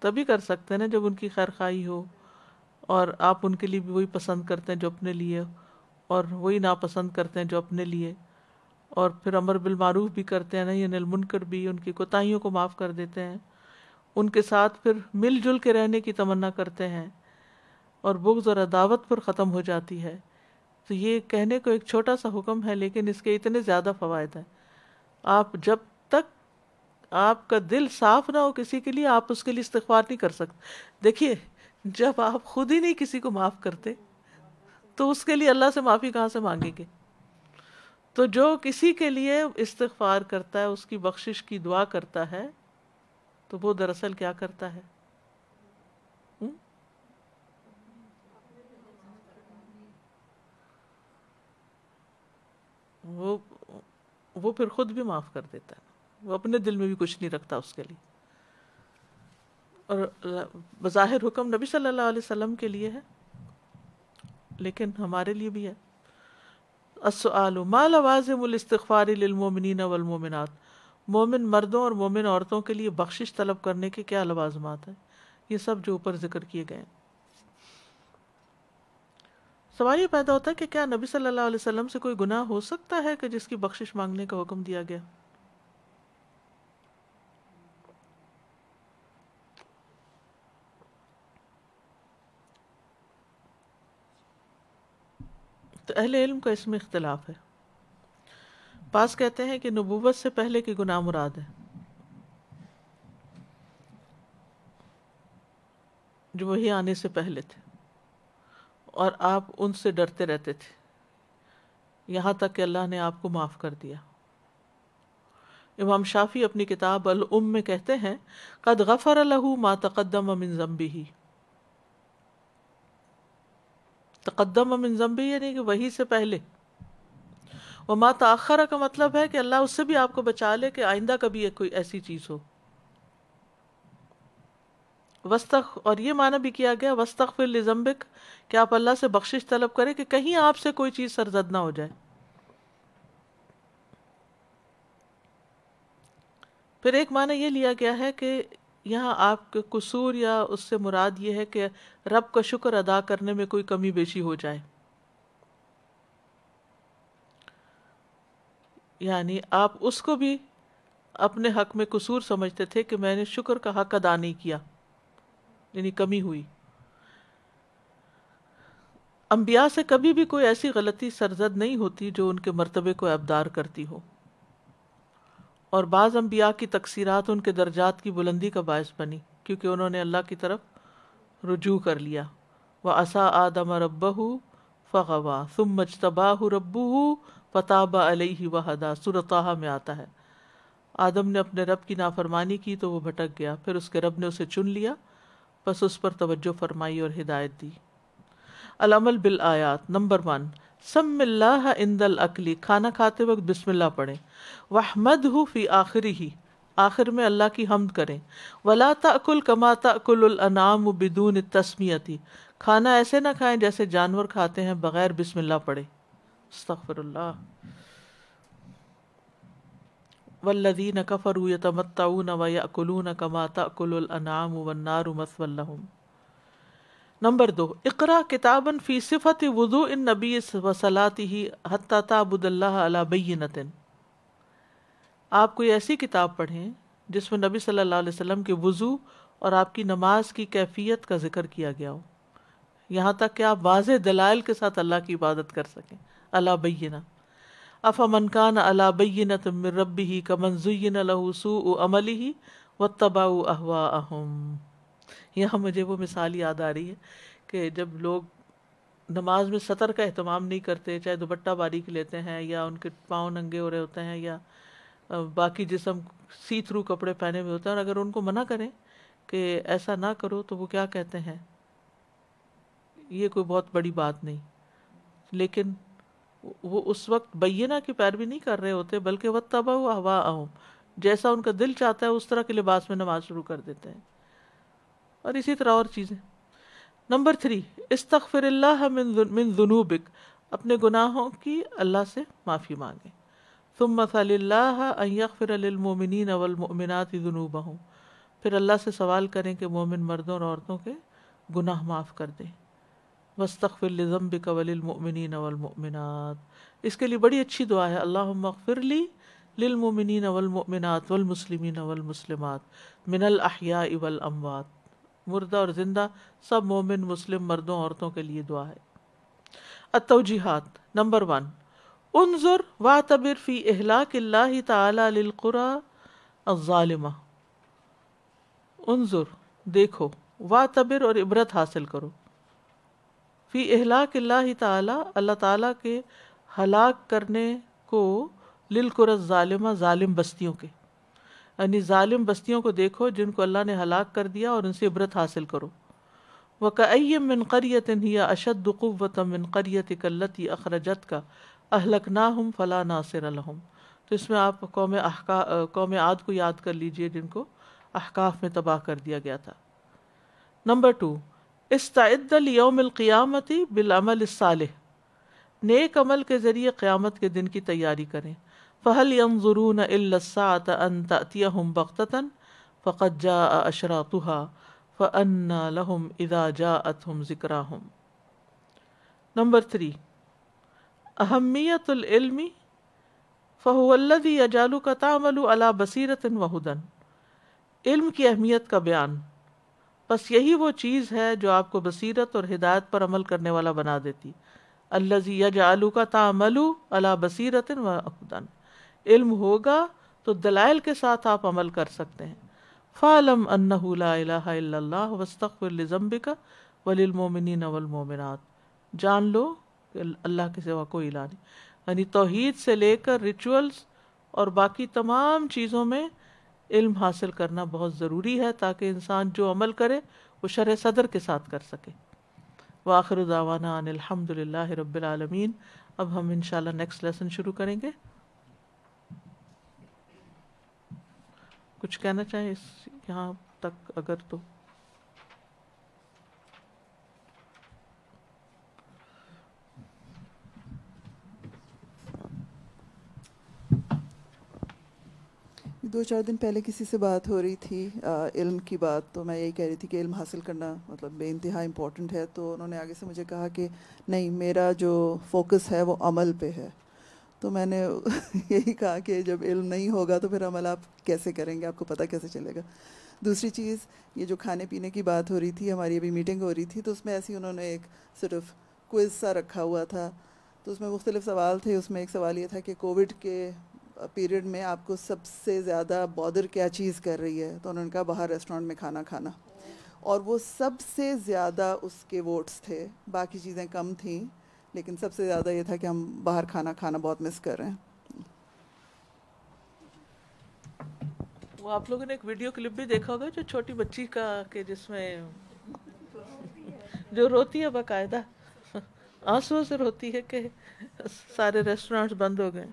S2: تبھی کر سکتے ہیں نا جب ان کی خیر خواہی ہو، اور آپ ان کے لیے بھی وہی پسند کرتے ہیں جو اپنے لیے، اور وہی ناپسند کرتے ہیں جو اپنے لیے، اور پھر امر بالمعروف بھی کرتے ہیں، نہی عن المنکر بھی، ان کی کوتاہیوں کو معاف کر دیتے ہیں، ان کے ساتھ پھر مل جل کے رہنے کی تمنا کرتے ہیں، اور بغض اور عداوت پر ختم ہو جاتی ہے۔ تو یہ کہنے کو ایک چھوٹا سا حکم ہے لیکن اس کے اتنے زیادہ فوائد ہیں۔ آپ جب تک آپ کا دل صاف نہ ہو کسی کے لیے، آپ اس کے لیے استغفار نہیں کر سکتے۔ دیکھیے جب آپ خود ہی نہیں کسی کو معاف کرتے تو اس کے لیے اللہ سے معافی کہاں سے مانگیں گے؟ تو جو کسی کے لیے استغفار کرتا ہے، اس کی بخشش کی دعا کرتا ہے، تو وہ دراصل کیا کرتا ہے؟ وہ پھر خود بھی معاف کر دیتا ہے، وہ اپنے دل میں بھی کچھ نہیں رکھتا اس کے لیے۔ اور بظاہر حکم نبی صلی اللہ علیہ وسلم کے لیے ہے لیکن ہمارے لیے بھی ہے۔ السؤال ما لوازم الاستغفار للمؤمنین والمؤمنات، مومن مردوں اور مومن عورتوں کے لیے بخشش طلب کرنے کے کیا لوازمات ہیں؟ یہ سب جو اوپر ذکر کیے گئے ہیں۔ سوال یہ پیدا ہوتا ہے کہ کیا نبی صلی اللہ علیہ وسلم سے کوئی گناہ ہو سکتا ہے کہ جس کی بخشش مانگنے کا حکم دیا گیا؟ تو اہل علم کا اس میں اختلاف ہے۔ بعض کہتے ہیں کہ نبوت سے پہلے کے گناہ مراد ہے، جو وہی آنے سے پہلے تھے، اور آپ ان سے ڈرتے رہتے تھے یہاں تک کہ اللہ نے آپ کو معاف کر دیا۔ امام شافعی اپنی کتاب الام میں کہتے ہیں قد غفر له ما تقدم من ذنبه، تقدم من ذنبه یعنی کہ وہی سے پہلے، وما تاخر کا مطلب ہے کہ اللہ اس سے بھی آپ کو بچا لے کہ آئندہ کبھی کوئی ایسی چیز ہو۔ اور یہ معنی بھی کیا گیا واستغفر لذنبک، کہ آپ اللہ سے بخشش طلب کریں کہ کہیں آپ سے کوئی چیز سرزد نہ ہو جائے۔ پھر ایک معنی یہ لیا گیا ہے کہ یہاں آپ کے قصور یا اس سے مراد یہ ہے کہ رب کا شکر ادا کرنے میں کوئی کمی بیشی ہو جائے، یعنی آپ اس کو بھی اپنے حق میں قصور سمجھتے تھے کہ میں نے شکر کا حق ادا نہیں کیا، یعنی کمی ہوئی۔ انبیاء سے کبھی بھی کوئی ایسی غلطی سرزد نہیں ہوتی جو ان کے مرتبے کو ابدار کرتی ہو، اور بعض انبیاء کی تقصیرات ان کے درجات کی بلندی کا باعث بنی کیونکہ انہوں نے اللہ کی طرف رجوع کر لیا۔ وَعَصَىٰ آدَمَ رَبَّهُ فَغَوَىٰ ثُمَّ اجْتَبَاهُ رَبُّهُ فَتَابَ عَلَيْهِ وَهَدَىٰ، سورۃ طٰہٰ میں آتا ہے آدم نے اپنے رب کی نافرمانی کی تو وہ بھٹک گیا، پھر اس کے رب نے اسے چن لیا، بس اس پر توجہ فرمائی اور ہدایت دی۔ العمل بالآیات۔ نمبر 1، سم اللہ عند الاکل، کھانا کھاتے وقت بسم اللہ پڑھیں۔ وحمدہ فی آخرہ، آخر میں اللہ کی حمد کریں۔ ولا تأکل کما تأکل الانعام بدون التسمیۃ، کھانا ایسے نہ کھائیں جیسے جانور کھاتے ہیں بغیر بسم اللہ پڑھے۔ استغفر اللہ۔ والذین کفروا یتمتعون ویأکلون کما تأکل الانعام والنار مثوی لہم۔ نمبر 2، اقرا کتابا فی صفت وضوء النبی وصلاتہ حتی تعبد اللہ علی بینۃ، آپ کوئی ایسی کتاب پڑھیں جس میں نبی صلی اللہ علیہ وسلم کے وضو اور آپ کی نماز کی کیفیت کا ذکر کیا گیا ہو، یہاں تک کہ آپ واضح دلائل کے ساتھ اللہ کی عبادت کر سکیں۔ علی بینہ، افمن کان علی بینۃ من ربہ کمن زین لہ سوء عملہ واتبعوا اہواءہم۔ یہاں مجھے وہ مثال یاد آ رہی ہے کہ جب لوگ نماز میں سطر کا اہتمام نہیں کرتے، چاہے دوپٹہ باریک لیتے ہیں یا ان کے پاؤں ننگے ہو رہے ہوتے ہیں یا باقی جسم سی تھرو کپڑے پہنے ہوئے ہوتے ہیں، اور اگر ان کو منع کریں کہ ایسا نہ کرو تو وہ کیا کہتے ہیں، یہ کوئی بہت بڑی بات نہیں، لیکن وہ اس وقت بینہ کی پیروی نہیں کر رہے ہوتے بلکہ واتبعوا اہواءہم، جیسا ان کا دل چاہتا ہے اس طرح کے لباس میں نماز شروع کر دیتے ہیں، اور اسی طرح اور چیزیں۔ نمبر 3، استغفر اللہ من ذنوبک، اپنے گناہوں کی اللہ سے معافی مانگیں۔ ثم صلی اللہ ان یغفر للمؤمنین والمؤمنات ذنوبہم، پھر اللہ سے سوال کریں کہ مومن مردوں اور عورتوں کے گناہ معاف کر دیں۔ واستغفر لذنبک وللمؤمنین والمؤمنات، اس کے لیے بڑی اچھی دعا ہے، اللہم اغفر لی للمؤمنین والمؤمنات والمسلمین والمسلمات من الاحیاء والاموات، مردہ اور زندہ سب مومن مسلم مردوں عورتوں کے لیے دعا ہے۔ التوجیحات۔ نمبر 1، انظر واعتبر فی اہلاک اللہ تعالی للقرى الظالمہ، انظر دیکھو، واعتبر اور عبرت حاصل کرو، فی اہلاک اللہ تعالی اللہ تعالیٰ کے ہلاک کرنے کو، للقرى الظالمہ ظالم بستیوں کے، یعنی ظالم بستیوں کو دیکھو جن کو اللہ نے ہلاک کر دیا اور ان سے عبرت حاصل کرو۔ وَكَأَيٍّ مِّن قَرْيَةٍ هِيَ أَشَدُّ قُوَّةً مِّن قَرْيَتِكَ الَّتِي أَخْرَجَتْكَ أَهْلَكْنَاهُمْ فَلَا نَاصِرَ لَهُمْ، تو اس میں آپ قوم عاد کو یاد کر لیجئے جن کو احقاف میں تباہ کر دیا گیا تھا۔ نمبر 2، استعد لیوم القیامت بالعمل الصالح، نیک عمل کے ذریعے قیامت کے دن کی تیاری کریں۔ فَهَلْ يَنظُرُونَ إِلَّا السَّاعَةَ أَن تَأْتِيَهُمْ بَغْتَةً فَقَدْ جَاءَ أَشْرَاطُهَا فَأَنَّىٰ لَهُمْ إِذَا جَاءَتْهُمْ ذِكْرَاهُمْ۔ نمبر 3، اہمیت العلم فهو الذي يجعلك تعمل على بصیرۃ وہدى، علم کی اہمیت کا بیان، بس یہی وہ چیز ہے جو آپ کو بصیرت اور ہدایت پر عمل کرنے والا بنا دیتی۔ الذي يجعلك تعمل على بصیرۃ وہدى، علم ہوگا تو دلائل کے ساتھ آپ عمل کر سکتے ہیں۔ فَاعْلَمْ أَنَّهُ لَا إِلَٰهَ إِلَّا اللَّهُ وَاسْتَغْفِرْ لِذَنبِكَ وَلِلْمُؤْمِنِينَ وَالْمُؤْمِنَاتِ، جان لو کہ اللہ کے سوا کوئی الہ نہیں، یعنی توحید سے لے کر ریچولز اور باقی تمام چیزوں میں علم حاصل کرنا بہت ضروری ہے تاکہ انسان جو عمل کرے وہ شرح صدر کے ساتھ کر سکے۔ وآخر دعوانا ان الحمد للہ رب العالمین۔ اب ہم انشاءاللہ نیکسٹ لیسن شروع کریں گے۔ کچھ کہنا چاہیں یہاں تک اگر تو؟
S11: 2-4 دن پہلے کسی سے بات ہو رہی تھی علم کی بات، تو میں یہی کہہ رہی تھی کہ علم حاصل کرنا مطلب بے انتہا امپورٹنٹ ہے. تو انہوں نے آگے سے مجھے کہا کہ نہیں، میرا جو فوکس ہے وہ عمل پہ ہے. تو میں نے یہی کہا کہ جب علم نہیں ہوگا تو پھر عمل آپ کیسے کریں گے، آپ کو پتہ کیسے چلے گا. دوسری چیز، یہ جو کھانے پینے کی بات ہو رہی تھی، ہماری ابھی میٹنگ ہو رہی تھی، تو اس میں ایسی انہوں نے ایک صرف کوئز سا رکھا ہوا تھا. تو اس میں مختلف سوال تھے. اس میں ایک سوال یہ تھا کہ کووڈ کے پیریڈ میں آپ کو سب سے زیادہ بادر کیا چیز کر رہی ہے؟ تو انہوں نے کہا باہر ریسٹورینٹ میں کھانا کھانا، اور وہ سب سے زیادہ اس کے ووٹس تھے. باقی چیزیں کم تھیں، لیکن سب سے زیادہ یہ تھا کہ ہم باہر کھانا کھانا بہت مس کر رہے ہیں.
S2: وہ آپ لوگوں نے ایک ویڈیو کلپ بھی دیکھا ہوگا جو چھوٹی بچی کا، کہ جس میں جو روتی ہے باقاعدہ آنسو سے روتی ہے کہ سارے ریسٹورینٹس بند ہو گئے.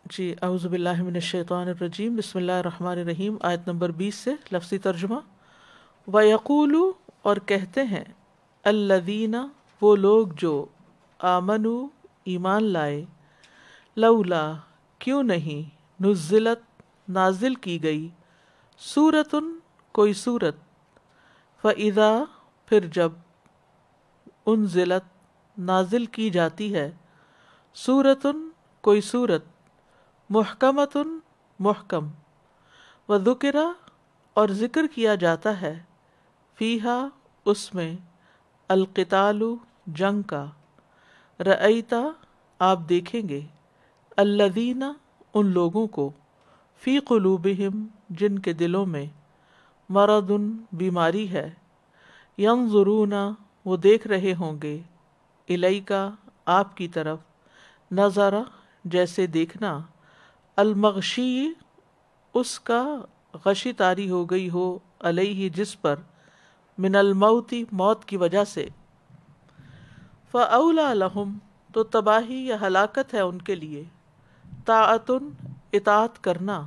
S2: جی، اعوذ باللہ من الشیطان الرجیم، بسم اللہ الرحمن الرحیم. آیت نمبر 20 سے لفظی ترجمہ. وَيَقُولُ، اور کہتے ہیں، الذین، وہ لوگ جو، آمنوا، ایمان لائے، لولا، کیوں نہیں، نزلت، نازل کی گئی، سورتن، کوئی سورت، فَإِذَا، پھر جب، انزلت، نازل کی جاتی ہے، سورتن، کوئی سورت، محکمتن، محکم، وذکر، اور ذکر کیا جاتا ہے، فیہا، اس میں، القتال، جنگ کا، رأیتا، آپ دیکھیں گے، الذین، ان لوگوں کو، فی قلوبہم، جن کے دلوں میں، مرض، بیماری ہے، ینظرون، وہ دیکھ رہے ہوں گے، الیکا، آپ کی طرف، نظر، جیسے دیکھنا، المغشی، اس کا غشی طاری ہو گئی ہو، علیہ، جس پر، من الموت، موت کی وجہ سے، فاولی لہم، تو تباہی یا ہلاکت ہے ان کے لیے، طاعۃ، اطاعت کرنا،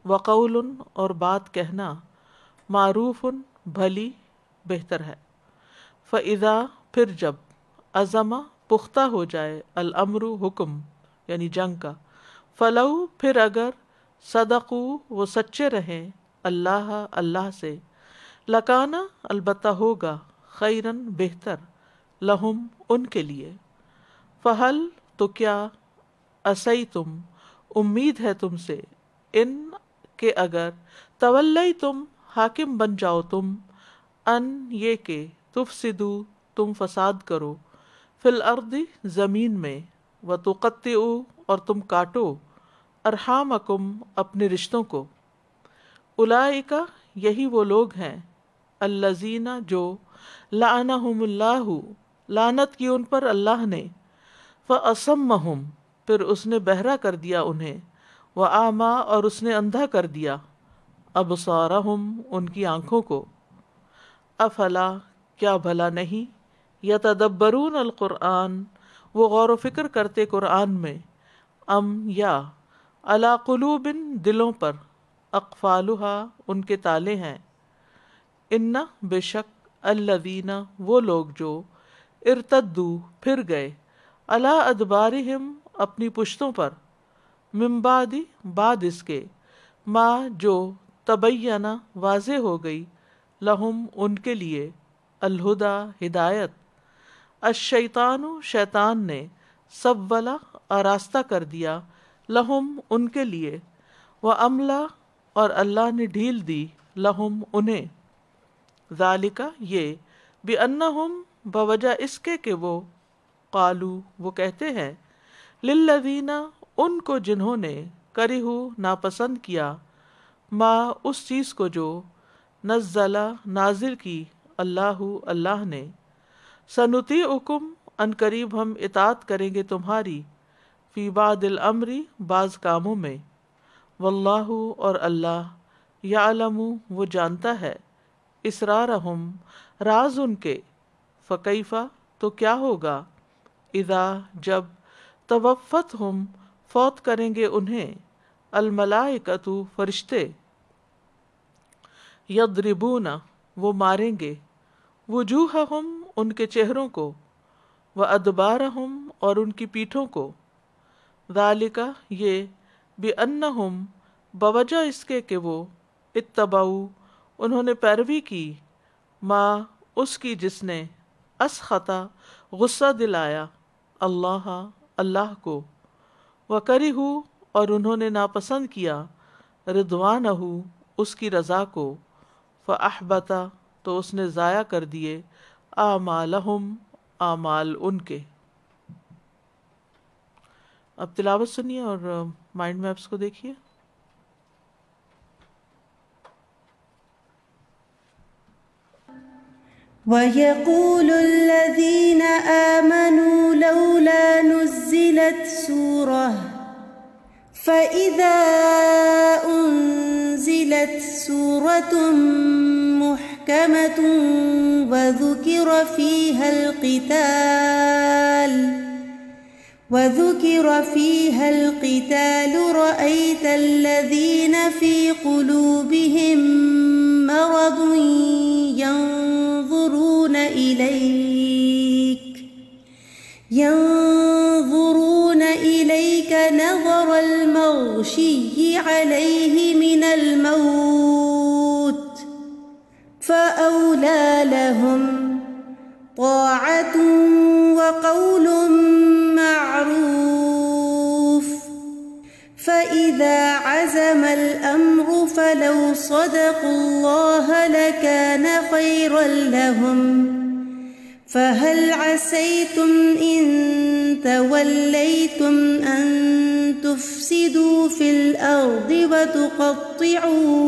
S2: وقول، اور بات کہنا، معروف، بھلی، بہتر ہے. فاذا، پھر جب، عزم، پختہ ہو جائے، الامر، حکم، یعنی جنگ کا، فلو، پھر اگر، صدقو، وہ سچے رہیں، اللہ، اللہ سے، لکانا، البتہ ہوگا، خیرن، بہتر، لہم، ان کے لیے. فہل، تو کیا، عصیتم، امید ہے تم سے، ان، کہ اگر، تولیتم، حاکم بن جاؤ تم، ان، یہ کہ، تفسدو، تم فساد کرو، فی الارض، زمین میں، وتقطعوا، اور تم کاٹو، ارحامکم، اپنے رشتوں کو. اولئک، یہی وہ لوگ ہیں، الذین، جو، لعنہم اللہ، لعنت کی ان پر اللہ نے، فاصمہم، پھر اس نے بہرا کر دیا انہیں، واعمی، اور اس نے اندھا کر دیا، ابصارہم، ان کی آنکھوں کو. افلا، کیا بھلا نہیں، یتدبرون القرآن، وہ غور و فکر کرتے قرآن میں، ام، یا، علی قلوب، دلوں پر، اقفالہا، ان کے تالے ہیں. ان، بے شک، الذین، وہ لوگ جو، ارتدو، پھر گئے، علی ادبارہم، اپنی پشتوں پر، من بعد، بعد اس کے، ما، جو، تبین، واضح ہو گئی، لہم، ان کے لیے، الہدی، ہدایت، الشیطان، شیطان نے، سولا، آراستہ کر دیا، لہم، ان کے لیے، واملا، اور اللہ نے ڈھیل دی، لہم، انہیں. ذالک، یہ، بانہم، بوجہ اس کے کہ وہ، قالو، وہ کہتے ہیں، للذین، ان کو جنہوں نے، کرہو، ناپسند کیا، ما، اس چیز کو جو، نزل، نازل کی، اللہ، اللہ نے، سنطیعکم، ان قریب ہم اطاعت کریں گے تمہاری، فی بعض الامر، بعض کاموں میں، واللہ، اور اللہ، یعلم، وہ جانتا ہے، اسرارہم، راز ان کے، فکیف، تو کیا ہوگا، اذا، جب، توفتہم، فوت کریں گے انہیں، الملائکۃ، فرشتے، یضربون، وہ ماریں گے، وجوہہم، ان کے چہروں کو، وَأَدْبَارَهُمْ اور ان کی پیٹھوں کو، ذَلِكَ یہ، بِأَنَّهُمْ بوجہ اس کے کہ وہ، اتبعوا انہوں نے پیروی کی، ما اس کی جس نے، اسخطا غصہ دلایا، اللہ اللہ کو، وَكَرِهُوا اور انہوں نے ناپسند کیا، رضوانہ اس کی رضا کو، فَأَحْبَطَ تو اس نے ضائع کر دیے، اعمالہم اعمال ان کے۔ اب تلاوت سنیے اور مائنڈ میپس کو دیکھیے۔
S3: وَيَقُولُ الَّذِينَ آمَنُوا لَوْلَا نُزِّلَتْ سُورَةٌ فَإِذَا أُنزِلَتْ سُورَةٌ مُحْكَمَةٌ وَذُكِرَ فِيهَا الْقِتَالُ رَأَيْتَ الَّذِينَ فِي قُلُوبِهِم مَّرَضٌ ينظرون إليك نظر المغشي عليه من الموت فأولى لهم طاعة وقول معروف فإذا عزم الأمر فلو صدقوا الله لكان خيرا لهم فهل عسيتم إن توليتم أن تفسدوا في الأرض وتقطعوا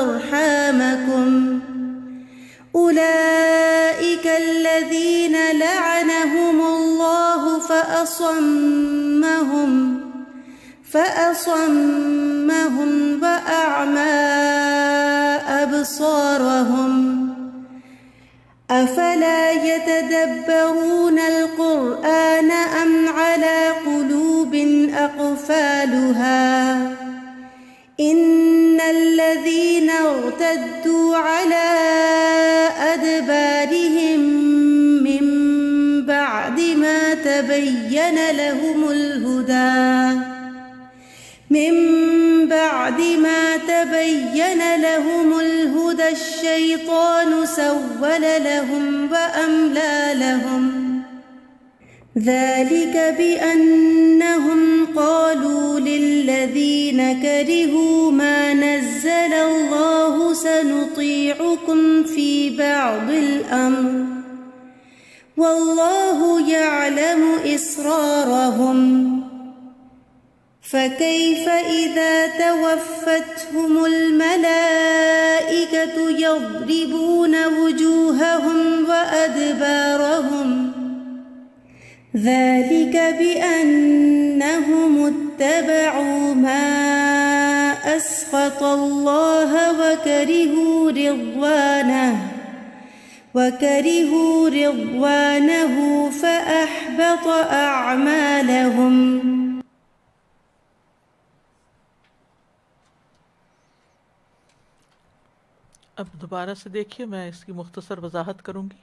S3: أرحامكم أولئك الذين لعنهم الله فأصمهم وأعمى أبصارهم أفلا يتدبرون القرآن أم على قلوب أقفالها إن الذين ارتدوا على أدبارهم من بعد ما تبين لهم الهدى الشيطان سول لهم وأملى لهم ذلك بأنهم قالوا للذين كرهوا ما نزل الله سنطيعكم في بعض الأمر والله يعلم إسرارهم فكيف إذا توفتهم الملائكة يضربون وجوههم وأدبارهم ذلك بأنهم اتبعوا ما أسخط الله وكرهوا رضوانه فأحبط أعمالهم۔
S2: اب دوبارہ سے دیکھیے، میں اس کی مختصر وضاحت کروں گی۔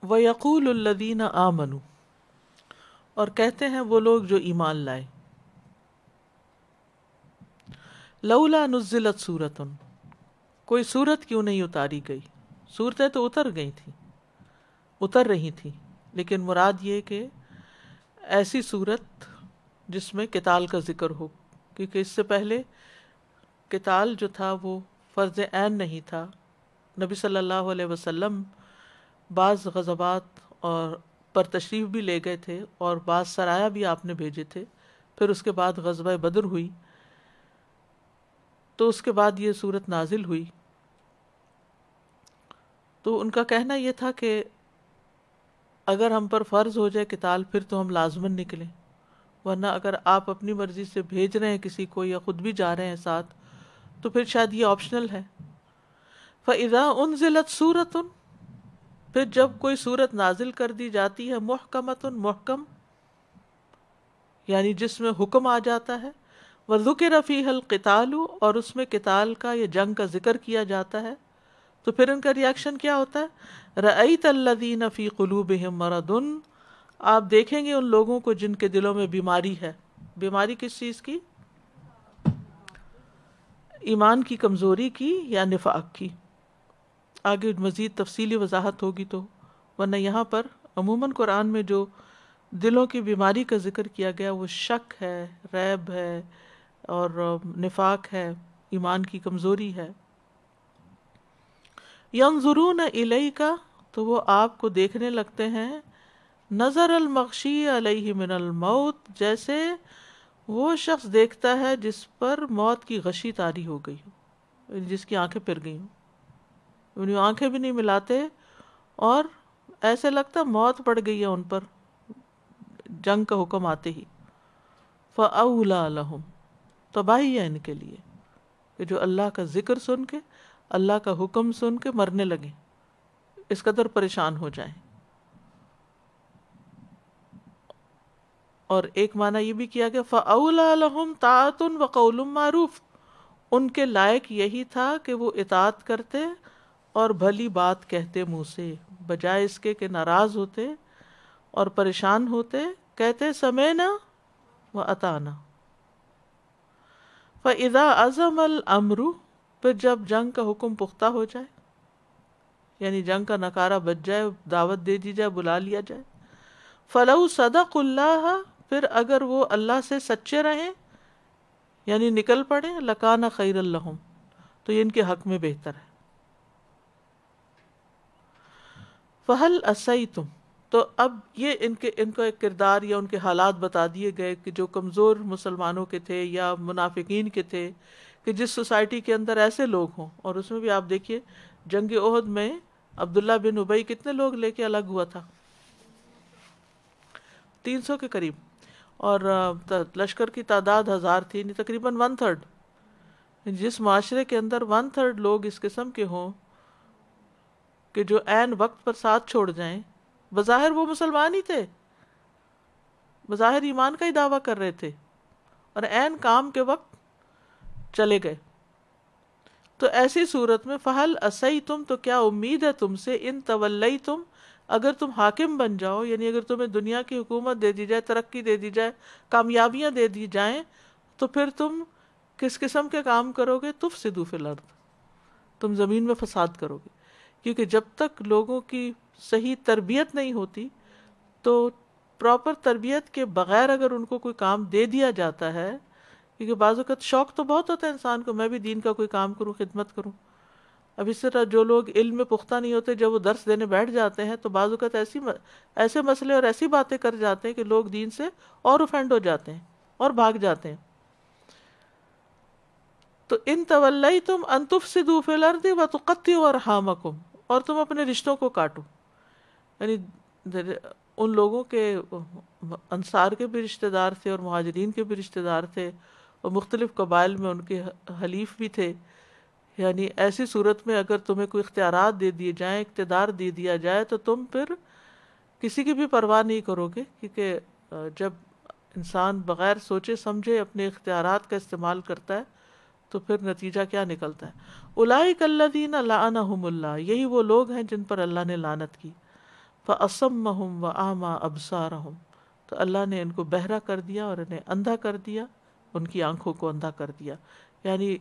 S2: وَيَقُولُ الَّذِينَ آمَنُوا اور کہتے ہیں وہ لوگ جو ایمان لائے، لولا نزلت سورۃ کوئی سورت کیوں نہیں اتاری گئی؟ سورتیں تو اتر رہی تھیں، لیکن مراد یہ کہ ایسی صورت جس میں قتال کا ذکر ہو، کیونکہ اس سے پہلے قتال جو تھا وہ فرض عین نہیں تھا۔ نبی صلی اللہ علیہ وسلم بعض غزوات اور پر تشریف بھی لے گئے تھے اور بعض سرایا بھی آپ نے بھیجے تھے، پھر اس کے بعد غزوہ بدر ہوئی، تو اس کے بعد یہ صورت نازل ہوئی۔ تو ان کا کہنا یہ تھا کہ اگر ہم پر فرض ہو جائے قتال پھر تو ہم لازماً نکلیں، ورنہ اگر آپ اپنی مرضی سے بھیج رہے ہیں کسی کو یا خود بھی جا رہے ہیں ساتھ تو پھر شاید یہ آپشنل ہے۔ فَإِذَا أُنزِلَتْ سُورَةٌ پھر جب کوئی صورت نازل کر دی جاتی ہے، محکمۃ محکم یعنی جس میں حکم آ جاتا ہے، وذکر فیہ القتال، اور اس میں قتال کا یا جنگ کا ذکر کیا جاتا ہے، تو پھر ان کا ریاکشن کیا ہوتا ہے؟ رأیت الذین فی قلوبہم مرض، آپ دیکھیں گے ان لوگوں کو جن کے دلوں میں بیماری ہے. بیماری کس چیز کی؟ ایمان کی کمزوری کی یا نفاق کی. آگے مزید تفصیلی وضاحت ہوگی تو، ورنہ یہاں پر عموماً قرآن میں جو دلوں کی بیماری کا ذکر کیا گیا وہ شک ہے، ریب ہے، اور نفاق ہے، ایمان کی کمزوری ہے. ینظرون الیک، تو وہ آپ کو دیکھنے لگتے ہیں، نظر المغشی علیہ من الموت، جیسے وہ شخص دیکھتا ہے جس پر موت کی غشی طاری ہو گئی ہو، جس کی آنکھیں پھر گئی ہوں، انہیں آنکھیں بھی نہیں ملاتے اور ایسے لگتا موت پڑ گئی ہے ان پر جنگ کا حکم آتے ہی. فَأَوْلَى لَهُمْ، تباہی ہے ان کے لیے کہ جو اللہ کا ذکر سن کے، اللہ کا حکم سن کے مرنے لگیں، اس قدر پریشان ہو جائیں. اور ایک معنی یہ بھی کیا گیا فَأَوْلَى لَهُمْ طَاعَةٌ وَقَوْلٌ مَعْرُوفٌ، ان کے لائق یہی تھا کہ وہ اطاعت کرتے اور بھلی بات کہتے منہ سے، بجائے اس کے کہ ناراض ہوتے اور پریشان ہوتے، کہتے سمعنا وَأَطَعْنَا. فَإِذَا عَزَمَ الْأَمْرُ، پھر جب جنگ کا حکم پختہ ہو جائے، یعنی جنگ کا نکارہ بج جائے، دعوت دے دی جائے، بلا لیا جائے، فَلَوْ صَدَقُوا اللَّهَ، پھر اگر وہ اللہ سے سچے رہیں یعنی نکل پڑے، لَكَانَ خَيْرًا لَهُمْ، تو یہ ان کے حق میں بہتر ہے. فَهَلْ عَصَيْتُمْ، تو اب یہ ان کو ایک کردار یا ان کے حالات بتا دیے گئے کہ جو کمزور مسلمانوں کے تھے یا منافقین کے تھے، کہ جس سوسائٹی کے اندر ایسے لوگ ہوں. اور اس میں بھی آپ دیکھیے جنگ احد میں عبداللہ بن ابی کتنے لوگ لے کے الگ ہوا تھا؟ 300 کے قریب، اور لشکر کی تعداد 1000 تھی، تقریباً 1/3. جس معاشرے کے اندر 1/3 لوگ اس قسم کے ہوں کہ جو عین وقت پر ساتھ چھوڑ جائیں، بظاہر وہ مسلمان ہی تھے، بظاہر ایمان کا ہی دعویٰ کر رہے تھے، اور عین کام کے وقت چلے گئے. تو ایسی صورت میں فَهَلْ عَصَيْتُمْ، تو کیا امید ہے تم سے، ان تولیتم، اگر تم حاکم بن جاؤ، یعنی اگر تمہیں دنیا کی حکومت دے دی جائے، ترقی دے دی جائے، کامیابیاں دے دی جائیں، تو پھر تم کس قسم کے کام کرو گے؟ تفسدوا فی الارض، تم زمین میں فساد کرو گے. کیونکہ جب تک لوگوں کی صحیح تربیت نہیں ہوتی، تو پراپر تربیت کے بغیر اگر ان کو کوئی کام دے دیا جاتا ہے، کیونکہ بعض اوقات شوق تو بہت ہوتا ہے انسان کو، میں بھی دین کا کوئی کام کروں، خدمت کروں. اب اس طرح جو لوگ علم میں پختہ نہیں ہوتے، جب وہ درس دینے بیٹھ جاتے ہیں تو بعض اوقات ایسے مسئلے اور ایسی باتیں کر جاتے ہیں کہ لوگ دین سے اور اوفینڈ ہو جاتے ہیں اور بھاگ جاتے ہیں. تو ان تولیتم ان تفسدوا فی الارض وتقطعوا ارحامکم، اور تم اپنے رشتوں کو کاٹو. یعنی ان لوگوں کے انصار کے بھی رشتہ دار تھے اور مہاجرین کے بھی رشتہ دار تھے، اور مختلف قبائل میں ان کے حلیف بھی تھے. یعنی ایسی صورت میں اگر تمہیں کوئی اختیارات دے دیے جائیں، اقتدار دے دیا جائے، تو تم پھر کسی کی بھی پرواہ نہیں کرو گے. کیونکہ جب انسان بغیر سوچے سمجھے اپنے اختیارات کا استعمال کرتا ہے تو پھر نتیجہ کیا نکلتا ہے؟ اولئک الذین لعنہم اللہ، یہی وہ لوگ ہیں جن پر اللہ نے لعنت کی. فاصمہم واعمی ابصارہم، تو اللہ نے ان کو بہرا کر دیا اور انہیں اندھا کر دیا، ان کی آنکھوں کو اندھا کر دیا. یعنی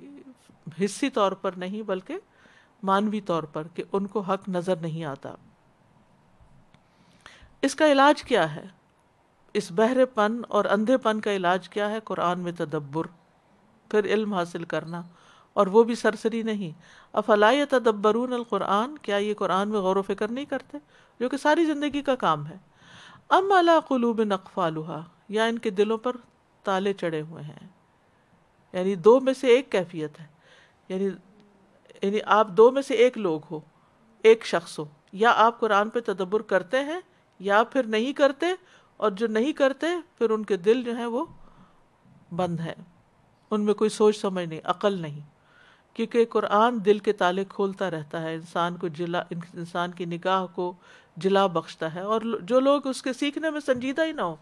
S2: حصی طور پر نہیں بلکہ مانوی طور پر، کہ ان کو حق نظر نہیں آتا. اس کا علاج کیا ہے؟ اس بہرے پن اور اندھے پن کا علاج کیا ہے؟ قرآن میں تدبر، پھر علم حاصل کرنا، اور وہ بھی سرسری نہیں. افلا یتدبرون القرآن، کیا یہ قرآن میں غور و فکر نہیں کرتے، جو کہ ساری زندگی کا کام ہے. ام علی قلوب اقفالها، یا ان کے دلوں پر تالے چڑھے ہوئے ہیں. یعنی دو میں سے ایک کیفیت ہے، یعنی آپ دو میں سے ایک لوگ ہو، ایک شخص ہو، یا آپ قرآن پہ تدبر کرتے ہیں یا پھر نہیں کرتے، اور جو نہیں کرتے پھر ان کے دل جو ہیں وہ بند ہیں، ان میں کوئی سوچ سمجھ نہیں، عقل نہیں. کیونکہ قرآن دل کے تالے کھولتا رہتا ہے، انسان کی نگاہ کو جلا بخشتا ہے. اور جو لوگ اس کے سیکھنے میں سنجیدہ ہی نہ ہو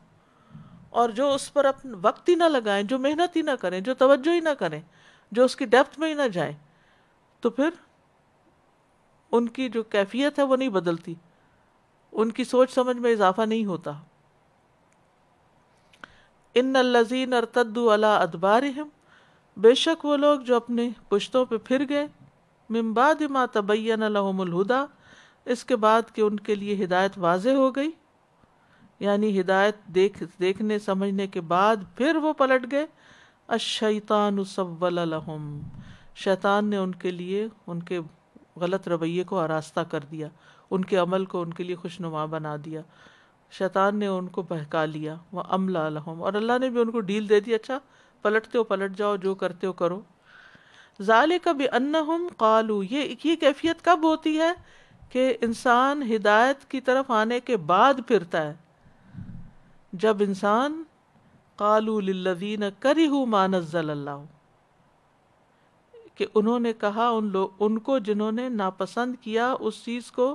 S2: اور جو اس پر اپنا وقت ہی نہ لگائیں، جو محنت ہی نہ کریں، جو توجہ ہی نہ کریں، جو اس کی ڈیپتھ میں ہی نہ جائیں، تو پھر ان کی جو کیفیت ہے وہ نہیں بدلتی، ان کی سوچ سمجھ میں اضافہ نہیں ہوتا. ان الذین ارتدوا علی ادبارہم، بے شک وہ لوگ جو اپنے پشتوں پہ پھر گئے، من بعد ما تبین لہم الہدی، اس کے بعد کہ ان کے لیے ہدایت واضح ہو گئی، یعنی ہدایت دیکھنے سمجھنے کے بعد پھر وہ پلٹ گئے. الشیطان سول لہم، شیطان نے ان کے لیے ان کے غلط رویے کو آراستہ کر دیا، ان کے عمل کو ان کے لیے خوشنما بنا دیا، شیطان نے ان کو بہکا لیا. وَأَمْلَى لَهُمْ، اور اللہ نے بھی ان کو ڈیل دے دی، اچھا پلٹتے ہو پلٹ جاؤ، جو کرتے ہو کرو. ذَلِكَ بِأَنَّهُمْ قَالُوا، یہ کیفیت کب ہوتی ہے کہ انسان ہدایت کی طرف آنے کے بعد پھرتا ہے، جب انسان قَالُوا لِلَّذِينَ كَرِهُوا مَا نَزَّلَ اللَّهُ، کہ انہوں نے کہا ان کو جنہوں نے ناپسند کیا اس چیز کو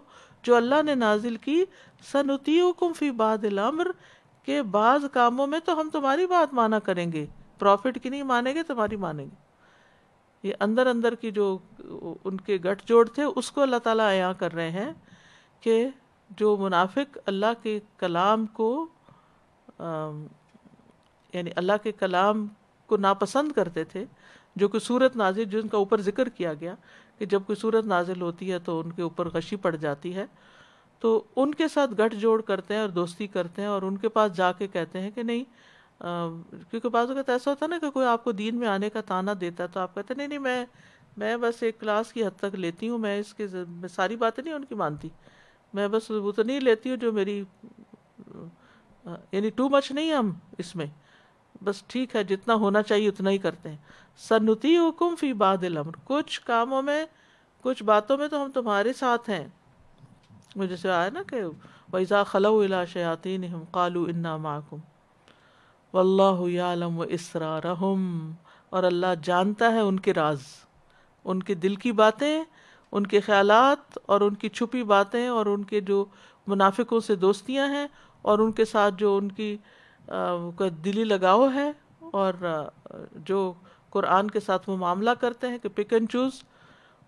S2: جو اللہ نے نازل کی، سَنُطِيعُكُمْ فِي بَعْضِ الْأَمْرِ، کہ بعض کاموں میں تو ہم تمہاری بات مانا کریں گے، پروفٹ کی نہیں مانیں گے، تمہاری مانیں گے. یہ اندر کی جو ان کے گٹھ جوڑ تھے اس کو اللہ تعالیٰ عیاں کر رہے ہیں کہ جو منافق اللہ کے کلام کو یعنی اللہ کے کلام کو ناپسند کرتے تھے، جو کوئی صورت نازل، جن کا اوپر ذکر کیا گیا کہ جب کوئی صورت نازل ہوتی ہے تو ان کے اوپر غشی پڑ جاتی ہے، تو ان کے ساتھ گٹھ جوڑ کرتے ہیں اور دوستی کرتے ہیں، اور ان کے پاس جا کے کہتے ہیں کہ نہیں، کیونکہ بعض اوقات ایسا ہوتا ہے نا کہ کوئی آپ کو دین میں آنے کا تانا دیتا ہے تو آپ کہتے ہیں نہیں میں بس ایک کلاس کی حد تک لیتی ہوں، میں ساری باتیں نہیں ان کی مانتی، میں بس وہ تو نہیں لیتی ہوں جو میری، یعنی ٹو مچ نہیں ہم اس میں، بس ٹھیک ہے جتنا ہونا چاہیے اتنا ہی کرتے ہیں. سَنُطِيعُكُمْ فِي بَعْضِ الْأَمْرِ، کچھ کاموں میں کچھ باتوں میں تو ہم تمہارے ساتھ ہیں. وہ جیسے آیا نا کہ وَإِذَا خَلَوْا إِلَىٰ شَيَاطِينِهِمْ قَالُوا إِنَّا مَعَكُمْ وَاللَّهُ يَعْلَمُ إِسْرَارَهُمْ، اور اللہ جانتا ہے ان کے راز، ان کے دل کی باتیں، ان کے خیالات اور ان کی چھپی باتیں، اور ان کے جو منافقوں سے دوستیاں ہیں، اور ان کے ساتھ جو ان کی دلی لگاؤ ہے، اور جو قرآن کے ساتھ وہ معاملہ کرتے ہیں کہ پک اینڈ چوز،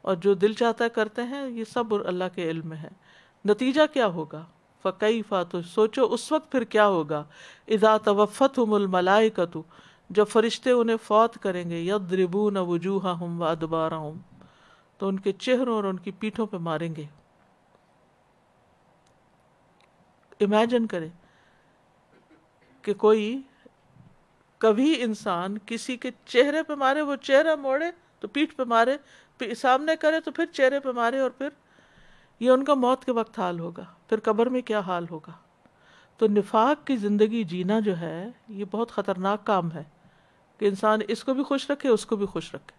S2: اور جو دل چاہتا ہے کرتے ہیں، یہ سب اللہ کے علم میں ہے. نتیجہ کیا ہوگا؟ فَكَيْفَ، تو سوچو اس وقت پھر کیا ہوگا، اذا توفتہم الملائکۃ، جب فرشتے انہیں فوت کریں گے، یضربون وجوہہم وادبارہم، تو ان کے چہروں اور ان کی پیٹھوں پہ ماریں گے. امیجن کریں کہ کوئی کبھی انسان کسی کے چہرے پہ مارے، وہ چہرہ موڑے تو پیٹھ پہ مارے، سامنے کرے تو پھر چہرے پہ مارے، اور پھر یہ ان کا موت کے وقت حال ہوگا، پھر قبر میں کیا حال ہوگا. تو نفاق کی زندگی جینا جو ہے یہ بہت خطرناک کام ہے کہ انسان اس کو بھی خوش رکھے، اس کو بھی خوش رکھے.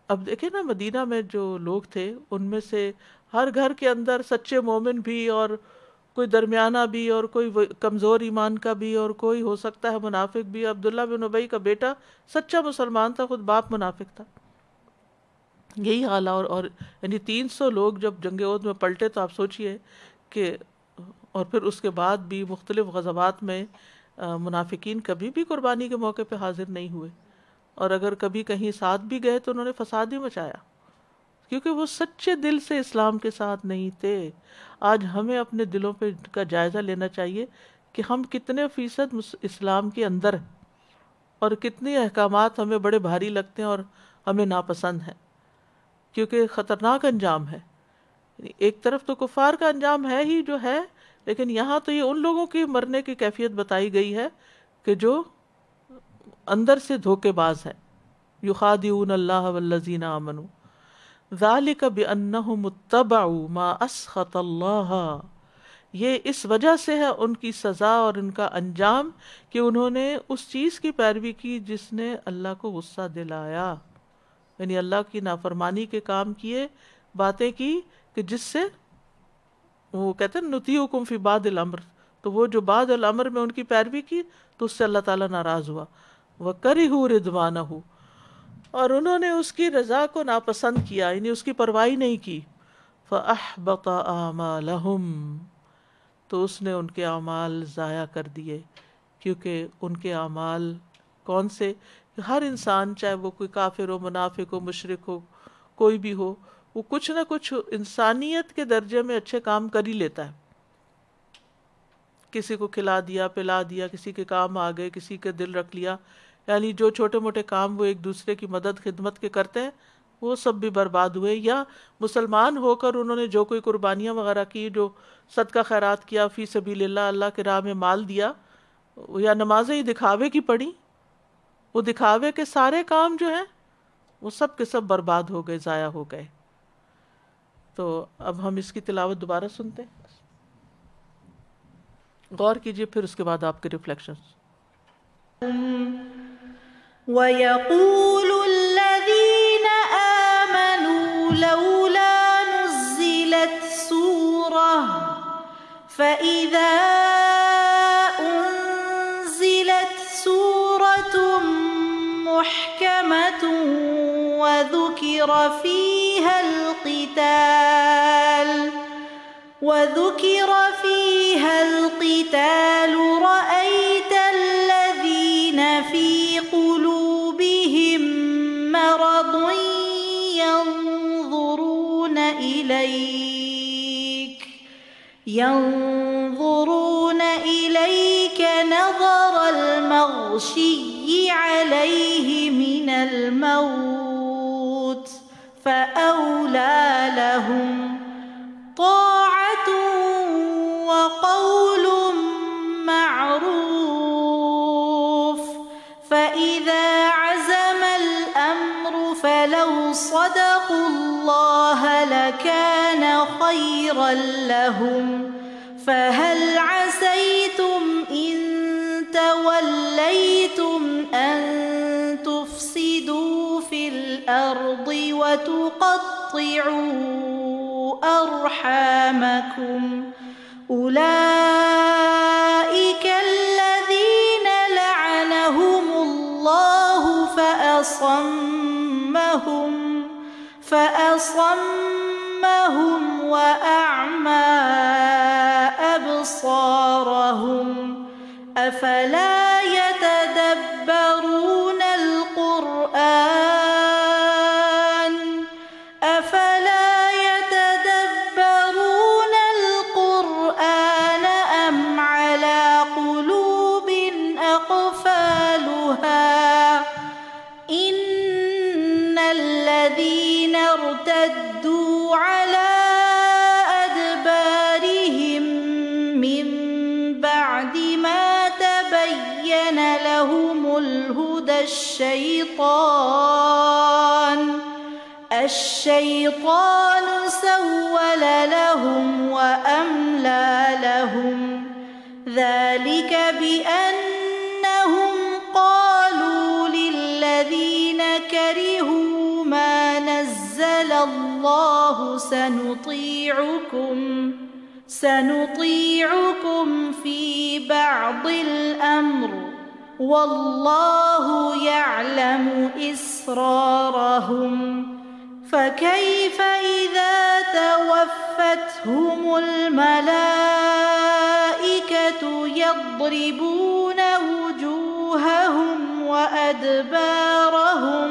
S2: اب دیکھیں نا مدینہ میں جو لوگ تھے ان میں سے ہر گھر کے اندر سچے مومن بھی، اور کوئی درمیانہ بھی، اور کوئی کمزور ایمان کا بھی، اور کوئی ہو سکتا ہے منافق بھی. عبداللہ بن ابی کا بیٹا سچا مسلمان تھا، خود باپ منافق تھا. یہی حال ہے. اور یعنی 300 لوگ جب جنگ احد میں پلٹے تو آپ سوچئے کہ، اور پھر اس کے بعد بھی مختلف غزوات میں منافقین کبھی بھی قربانی کے موقع پہ حاضر نہیں ہوئے، اور اگر کبھی کہیں ساتھ بھی گئے تو انہوں نے فساد ہی مچایا، کیونکہ وہ سچے دل سے اسلام کے ساتھ نہیں تھے. آج ہمیں اپنے دلوں پہ کا جائزہ لینا چاہیے کہ ہم کتنے فیصد اسلام کے اندر ہیں، اور کتنے احکامات ہمیں بڑے بھاری لگتے ہیں اور ہمیں ناپسند ہیں، کیونکہ خطرناک انجام ہے. ایک طرف تو کفار کا انجام ہے ہی جو ہے، لیکن یہاں تو یہ ان لوگوں کی مرنے کی کیفیت بتائی گئی ہے کہ جو اندر سے دھوکے باز ہیں. یخادعون اللہ والذین آمنوا ذالک بانہم اتبعوا ما اسخط اللہ، یہ اس وجہ سے ہے ان کی سزا اور ان کا انجام کہ انہوں نے اس چیز کی پیروی کی جس نے اللہ کو غصہ دلایا، یعنی اللہ کی نافرمانی کے کام کیے، باتیں کی کہ جس سے وہ کہتے ہیں نطیعکم فی بعض الامر، تو وہ جو بعض الامر میں ان کی پیروی کی تو اس سے اللہ تعالیٰ ناراض ہوا. وَكَرِهُوا رِضْوَانَهُ، اور انہوں نے اس کی رضا کو ناپسند کیا، یعنی اس کی پرواہی نہیں کی. فَأَحْبَطَ أَعْمَالَهُمْ، تو اس نے ان کے اعمال ضائع کر دیے. کیونکہ ان کے اعمال کون سے، ہر انسان چاہے وہ کوئی کافر ہو، منافق ہو، مشرک ہو، کوئی بھی ہو، وہ کچھ نہ کچھ انسانیت کے درجے میں اچھے کام کر ہی لیتا ہے. کسی کو کھلا دیا، پلا دیا، کسی کے کام آ گئے، کسی کے دل رکھ لیا، یعنی جو چھوٹے موٹے کام وہ ایک دوسرے کی مدد خدمت کے کرتے ہیں وہ سب بھی برباد ہوئے. یا مسلمان ہو کر انہوں نے جو کوئی قربانیاں وغیرہ کی، جو صدقہ خیرات کیا، فی سبیل اللہ، اللہ کے راہ میں مال دیا، یا نمازیں ہی دکھاوے کی پڑھی، وہ دکھاوے کے سارے کام جو ہیں وہ سب کے سب برباد ہو گئے، ضائع ہو گئے. تو اب ہم اس کی تلاوت دوبارہ سنتے ہیں، غور کیجئے، پھر اس کے بعد آپ کے ریفلیکشنز.
S3: وَيَقُولُ الَّذِينَ آمَنُوا لَوْلَا نُزِّلَتْ سُورَةٌ فَإِذَا أُنزِلَتْ سُورَةٌ مُحْكَمَةٌ وَذُكِرَ فِيهَا الْقِتَالُ رَأَيْتَ الَّذِينَ فِي قُلُوبِهِم مَّرَضٌ يَنظُرُونَ إِلَيْكَ نَظَرَ الْمَغْشِيِّ عَلَيْهِ مِنَ الْمَوْتِ فَأَوْلَى لَهُمْ طاعة وقول معروف فإذا عزم الأمر فلو صدقوا الله لكان خيرا لهم فهل عسيتم إن توليتم أن تفسدوا في الأرض وتقطعوا أرحامكم أولئك الذين لعنهم الله فأصمهم وأعمى أبصارهم أفلا يتدبرون القرآن أم على قلوب أقفالها إن الذين ارتدوا على أدبارهم من بعد ما تبين لهم الهدى الشيطان سول لهم وأملى لهم ذلك بأنهم قالوا للذين كرهوا ما نزل الله سنطيعكم في بعض الأمر والله يعلم إسرارهم فكيف إذا توفتهم الملائكة يضربون وجوههم وأدبارهم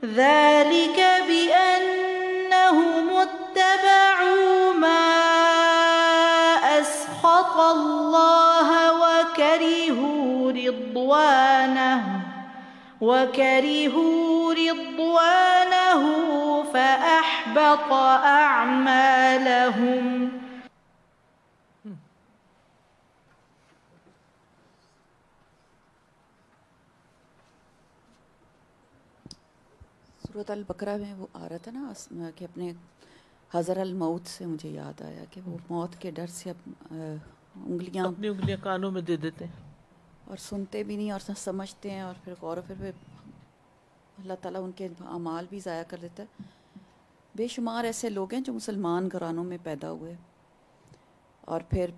S3: ذلك بأنهم اتبعوا ما أسخط الله وكرهوا رضوانه فأحبط أعمالهم.
S4: سورۃ البقرہ میں وہ آ رہا تھا نا کہ اپنے حضر الموت سے مجھے یاد آیا کہ وہ موت کے ڈر سے اپنی انگلیاں
S2: کانوں میں دے دیتے ہیں
S4: اور سنتے بھی نہیں اور سمجھتے ہیں، اور پھر غور و فکر پہ اللہ تعالیٰ ان کے اعمال بھی ضائع کر دیتا ہے. بے شمار ایسے لوگ ہیں جو مسلمان گھرانوں میں پیدا ہوئے اور پھر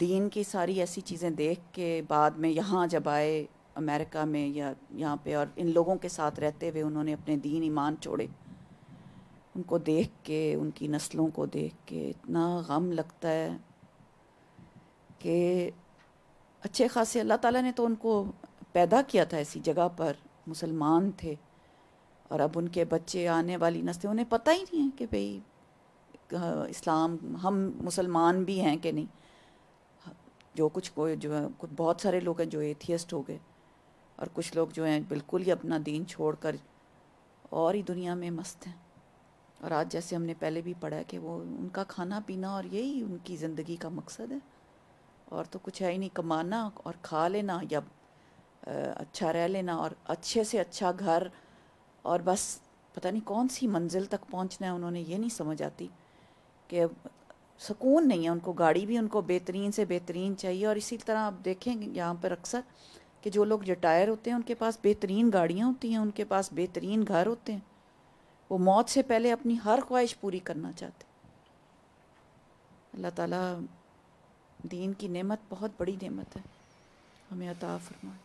S4: دین کی ساری ایسی چیزیں دیکھ کے بعد میں یہاں جب آئے امریکہ میں یا یہاں پہ، اور ان لوگوں کے ساتھ رہتے ہوئے انہوں نے اپنے دین ایمان چھوڑے. ان کو دیکھ کے، ان کی نسلوں کو دیکھ کے اتنا غم لگتا ہے کہ اچھے خاصے اللہ تعالیٰ نے تو ان کو پیدا کیا تھا ایسی جگہ پر، مسلمان تھے، اور اب ان کے بچے آنے والی نسلیں انہیں پتہ ہی نہیں ہے کہ بھئی اسلام ہم مسلمان بھی ہیں کہ نہیں. جو کچھ جو ہے بہت سارے لوگ ہیں جو ایتھیسٹ ہو گئے، اور کچھ لوگ جو ہیں بالکل ہی اپنا دین چھوڑ کر اور ہی دنیا میں مست ہیں. اور آج جیسے ہم نے پہلے بھی پڑھا ہے کہ وہ ان کا کھانا پینا اور یہی ان کی زندگی کا مقصد ہے، اور تو کچھ ہے ہی نہیں. کمانا اور کھا لینا یا اچھا رہ لینا اور اچھے سے اچھا گھر، اور بس پتہ نہیں کون سی منزل تک پہنچنا ہے. انہوں نے یہ نہیں سمجھ آتی کہ سکون نہیں ہے ان کو. گاڑی بھی ان کو بہترین سے بہترین چاہیے. اور اسی طرح آپ دیکھیں یہاں پر اکثر کہ جو لوگ ریٹائر ہوتے ہیں ان کے پاس بہترین گاڑیاں ہوتی ہیں، ان کے پاس بہترین گھر ہوتے ہیں. وہ موت سے پہلے اپنی ہر خواہش پوری کرنا چاہتے ہیں. اللہ تعالیٰ دین کی نعمت بہت بڑی نعمت ہے، ہمیں عطا فرمائے.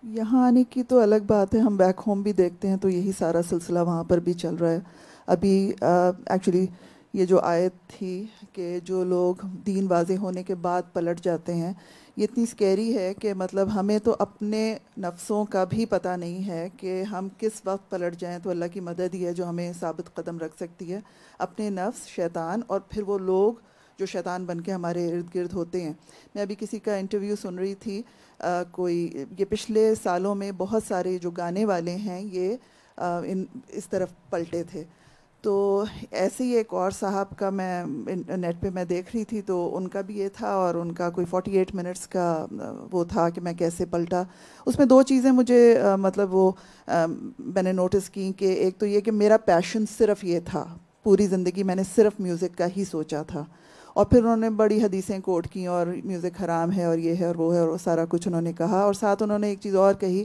S11: یہاں آنے کی تو الگ بات ہے، ہم بیک ہوم بھی دیکھتے ہیں تو یہی سارا سلسلہ وہاں پر بھی چل رہا ہے. ابھی ایکچولی یہ جو آیت تھی کہ جو لوگ دین واضح ہونے کے بعد پلٹ جاتے ہیں، یہ اتنی سکیری ہے کہ مطلب ہمیں تو اپنے نفسوں کا بھی پتہ نہیں ہے کہ ہم کس وقت پلٹ جائیں. تو اللہ کی مدد ہی ہے جو ہمیں ثابت قدم رکھ سکتی ہے. اپنے نفس، شیطان، اور پھر وہ لوگ جو شیطان بن کے ہمارے ارد گرد ہوتے ہیں. میں ابھی کسی کا انٹرویو سن رہی تھی، کوئی یہ پچھلے سالوں میں بہت سارے جو گانے والے ہیں یہ اس طرف پلٹے تھے. تو ایسے ہی ایک اور صاحب کا میں نیٹ پہ میں دیکھ رہی تھی تو ان کا بھی یہ تھا، اور ان کا کوئی 48 منٹس کا وہ تھا کہ میں کیسے پلٹا. اس میں 2 چیزیں مجھے مطلب وہ میں نے نوٹس کی کہ ایک تو یہ کہ میرا پیشن صرف یہ تھا، پوری زندگی میں نے صرف میوزک کا ہی سوچا تھا. اور پھر انہوں نے بڑی حدیثیں کوٹ کی اور میوزک حرام ہے اور یہ ہے اور وہ ہے اور وہ سارا کچھ انہوں نے کہا. اور ساتھ انہوں نے ایک چیز اور کہی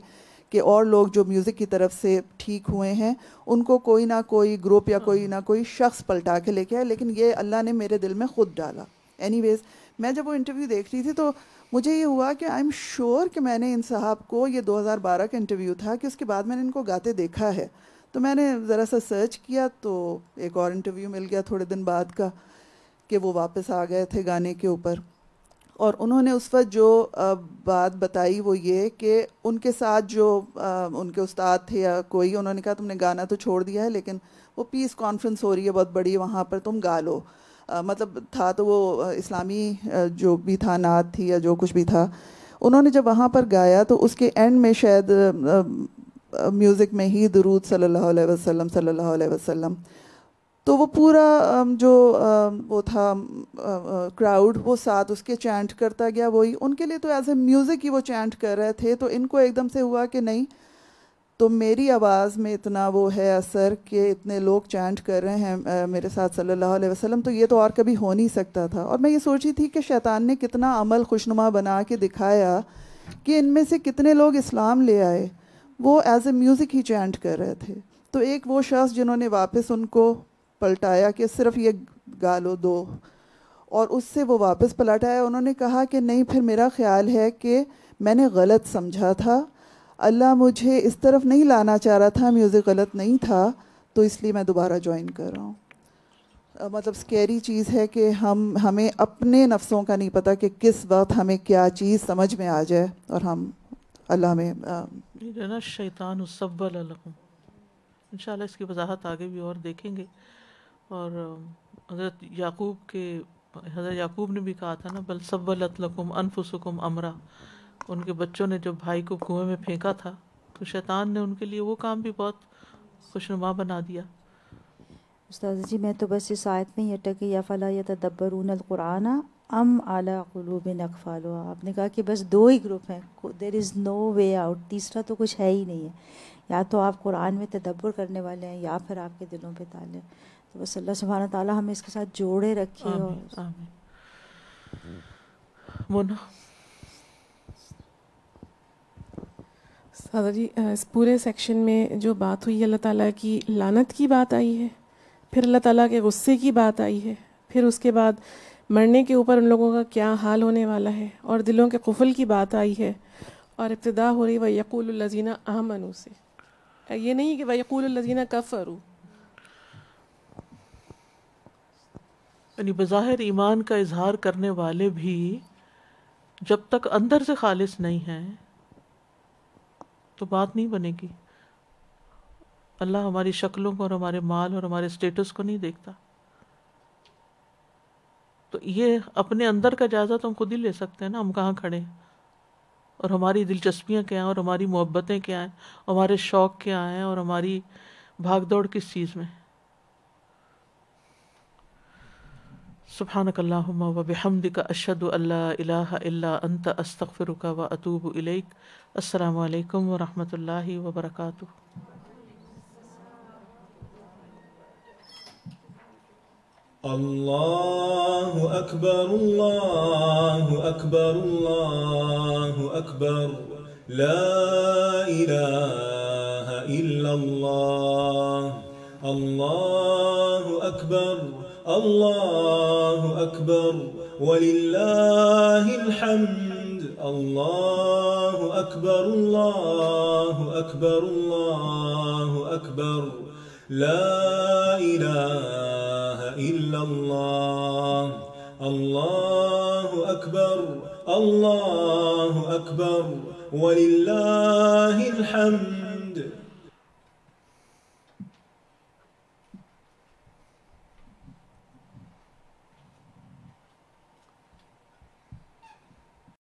S11: کہ اور لوگ جو میوزک کی طرف سے ٹھیک ہوئے ہیں ان کو کوئی نہ کوئی گروپ یا کوئی نہ کوئی شخص پلٹا کے لے کے آئے، لیکن یہ اللہ نے میرے دل میں خود ڈالا. اینی ویز میں جب وہ انٹرویو دیکھ رہی تھی تو مجھے یہ ہوا کہ آئی ایم شیور کہ میں نے ان صاحب کو، یہ 2012 کا انٹرویو تھا، کہ اس کے بعد میں نے ان کو گاتے دیکھا ہے. تو میں نے ذرا سا سرچ کیا تو ایک اور انٹرویو مل گیا تھوڑے دن بعد کا کہ وہ واپس آ گئے تھے گانے کے اوپر. اور انہوں نے اس وقت جو بات بتائی وہ یہ کہ ان کے ساتھ جو ان کے استاد تھے یا کوئی، انہوں نے کہا تم نے گانا تو چھوڑ دیا ہے لیکن وہ پیس کانفرنس ہو رہی ہے بہت بڑی، وہاں پر تم گا لو. مطلب تھا تو وہ اسلامی جو بھی تھا، نعت تھی یا جو کچھ بھی تھا. انہوں نے جب وہاں پر گایا تو اس کے اینڈ میں شاید میوزک میں ہی درود صلی اللہ علیہ وسلم صلی اللہ علیہ وسلم، تو وہ پورا جو وہ تھا کراؤڈ وہ ساتھ اس کے چینٹ کرتا گیا. وہی ان کے لیے تو ایز اے میوزک ہی وہ چینٹ کر رہے تھے. تو ان کو ایک دم سے ہوا کہ نہیں، تو میری آواز میں اتنا وہ ہے اثر کہ اتنے لوگ چینٹ کر رہے ہیں میرے ساتھ صلی اللہ علیہ وسلم، تو یہ تو اور کبھی ہو نہیں سکتا تھا. اور میں یہ سوچی تھی کہ شیطان نے کتنا عمل خوشنما بنا کے دکھایا کہ ان میں سے کتنے لوگ اسلام لے آئے، وہ as a music he chant کر رہے تھے. تو ایک وہ شخص جنہوں نے واپس ان کو پلٹایا کہ صرف یہ گا لو دو، اور اس سے وہ واپس پلٹایا. انہوں نے کہا کہ نہیں، پھر میرا خیال ہے کہ میں نے غلط سمجھا تھا، اللہ مجھے اس طرف نہیں لانا چاہ رہا تھا، میوزک غلط نہیں تھا، تو اس لیے میں دوبارہ جوائن کر رہا ہوں. مطلب سکیری چیز ہے کہ ہمیں اپنے نفسوں کا نہیں پتہ کہ کس وقت ہمیں کیا چیز سمجھ میں آ جائے، اور ہم اللہ میں
S2: شیطان سبل لکم. انشاءاللہ اس کی وضاحت آگے بھی اور دیکھیں گے. اور حضرت یعقوب نے بھی کہا تھا نا، بل سولت لکم انفسکم امرا. ان کے بچوں نے جب بھائی کو کنویں میں پھینکا تھا تو شیطان نے ان کے لیے وہ کام بھی بہت خوشنما بنا دیا.
S8: استاذ جی میں تو بس اس آیت میں یہ اٹکی یا فلا یتدبرون القرآن ام علی قلوب اقفالها. آپ نے کہا کہ بس 2 ہی گروپ ہیں، دیر از نو وے آؤٹ، تیسرا تو کچھ ہے ہی نہیں ہے. یا تو آپ قرآن میں تدبر کرنے والے ہیں یا پھر آپ کے دلوں پہ تالے. تو بس اللہ سبحانہ تعالیٰ ہمیں اس کے ساتھ جوڑے رکھے.
S2: آمین آمین. مونا
S5: سادہ جی، اس پورے سیکشن میں جو بات ہوئی اللہ تعالیٰ کی لعنت کی بات آئی ہے، پھر اللہ تعالیٰ کے غصے کی بات آئی ہے، پھر اس کے بعد مرنے کے اوپر ان لوگوں کا کیا حال ہونے والا ہے، اور دلوں کے قفل کی بات آئی ہے، اور ابتدا ہو رہی وَيَقُولُ الَّذِينَ آمَنُوا سے. یہ نہیں کہ وَيَقُولُ الَّذِينَ كَفَرُوا.
S2: یعنی بظاہر ایمان کا اظہار کرنے والے بھی جب تک اندر سے خالص نہیں ہیں تو بات نہیں بنے گی. اللہ ہماری شکلوں کو اور ہمارے مال اور ہمارے سٹیٹس کو نہیں دیکھتا. تو یہ اپنے اندر کا جائزہ تو ہم خود ہی لے سکتے ہیں نا، ہم کہاں کھڑے ہیں اور ہماری دلچسپیاں کیا ہیں اور ہماری محبتیں کیا ہیں، ہمارے شوق کیا ہیں اور ہماری بھاگ دوڑ کس چیز میں. سبحانک اللہم و بحمدک اشہد ان لا الہ الا انت استغفرک و اتوب الیک. السلام علیکم و رحمۃ اللہ وبرکاتہ.
S1: اللہ اکبر اللہ اکبر اللہ اکبر لا الہ الا اللہ اللہ اکبر اللہ اکبر وللہ الحمد اللہ اکبر اللہ اکبر اللہ اکبر لا الہ الا اللہ اللہ اکبر اللہ اکبر وللہ الحمد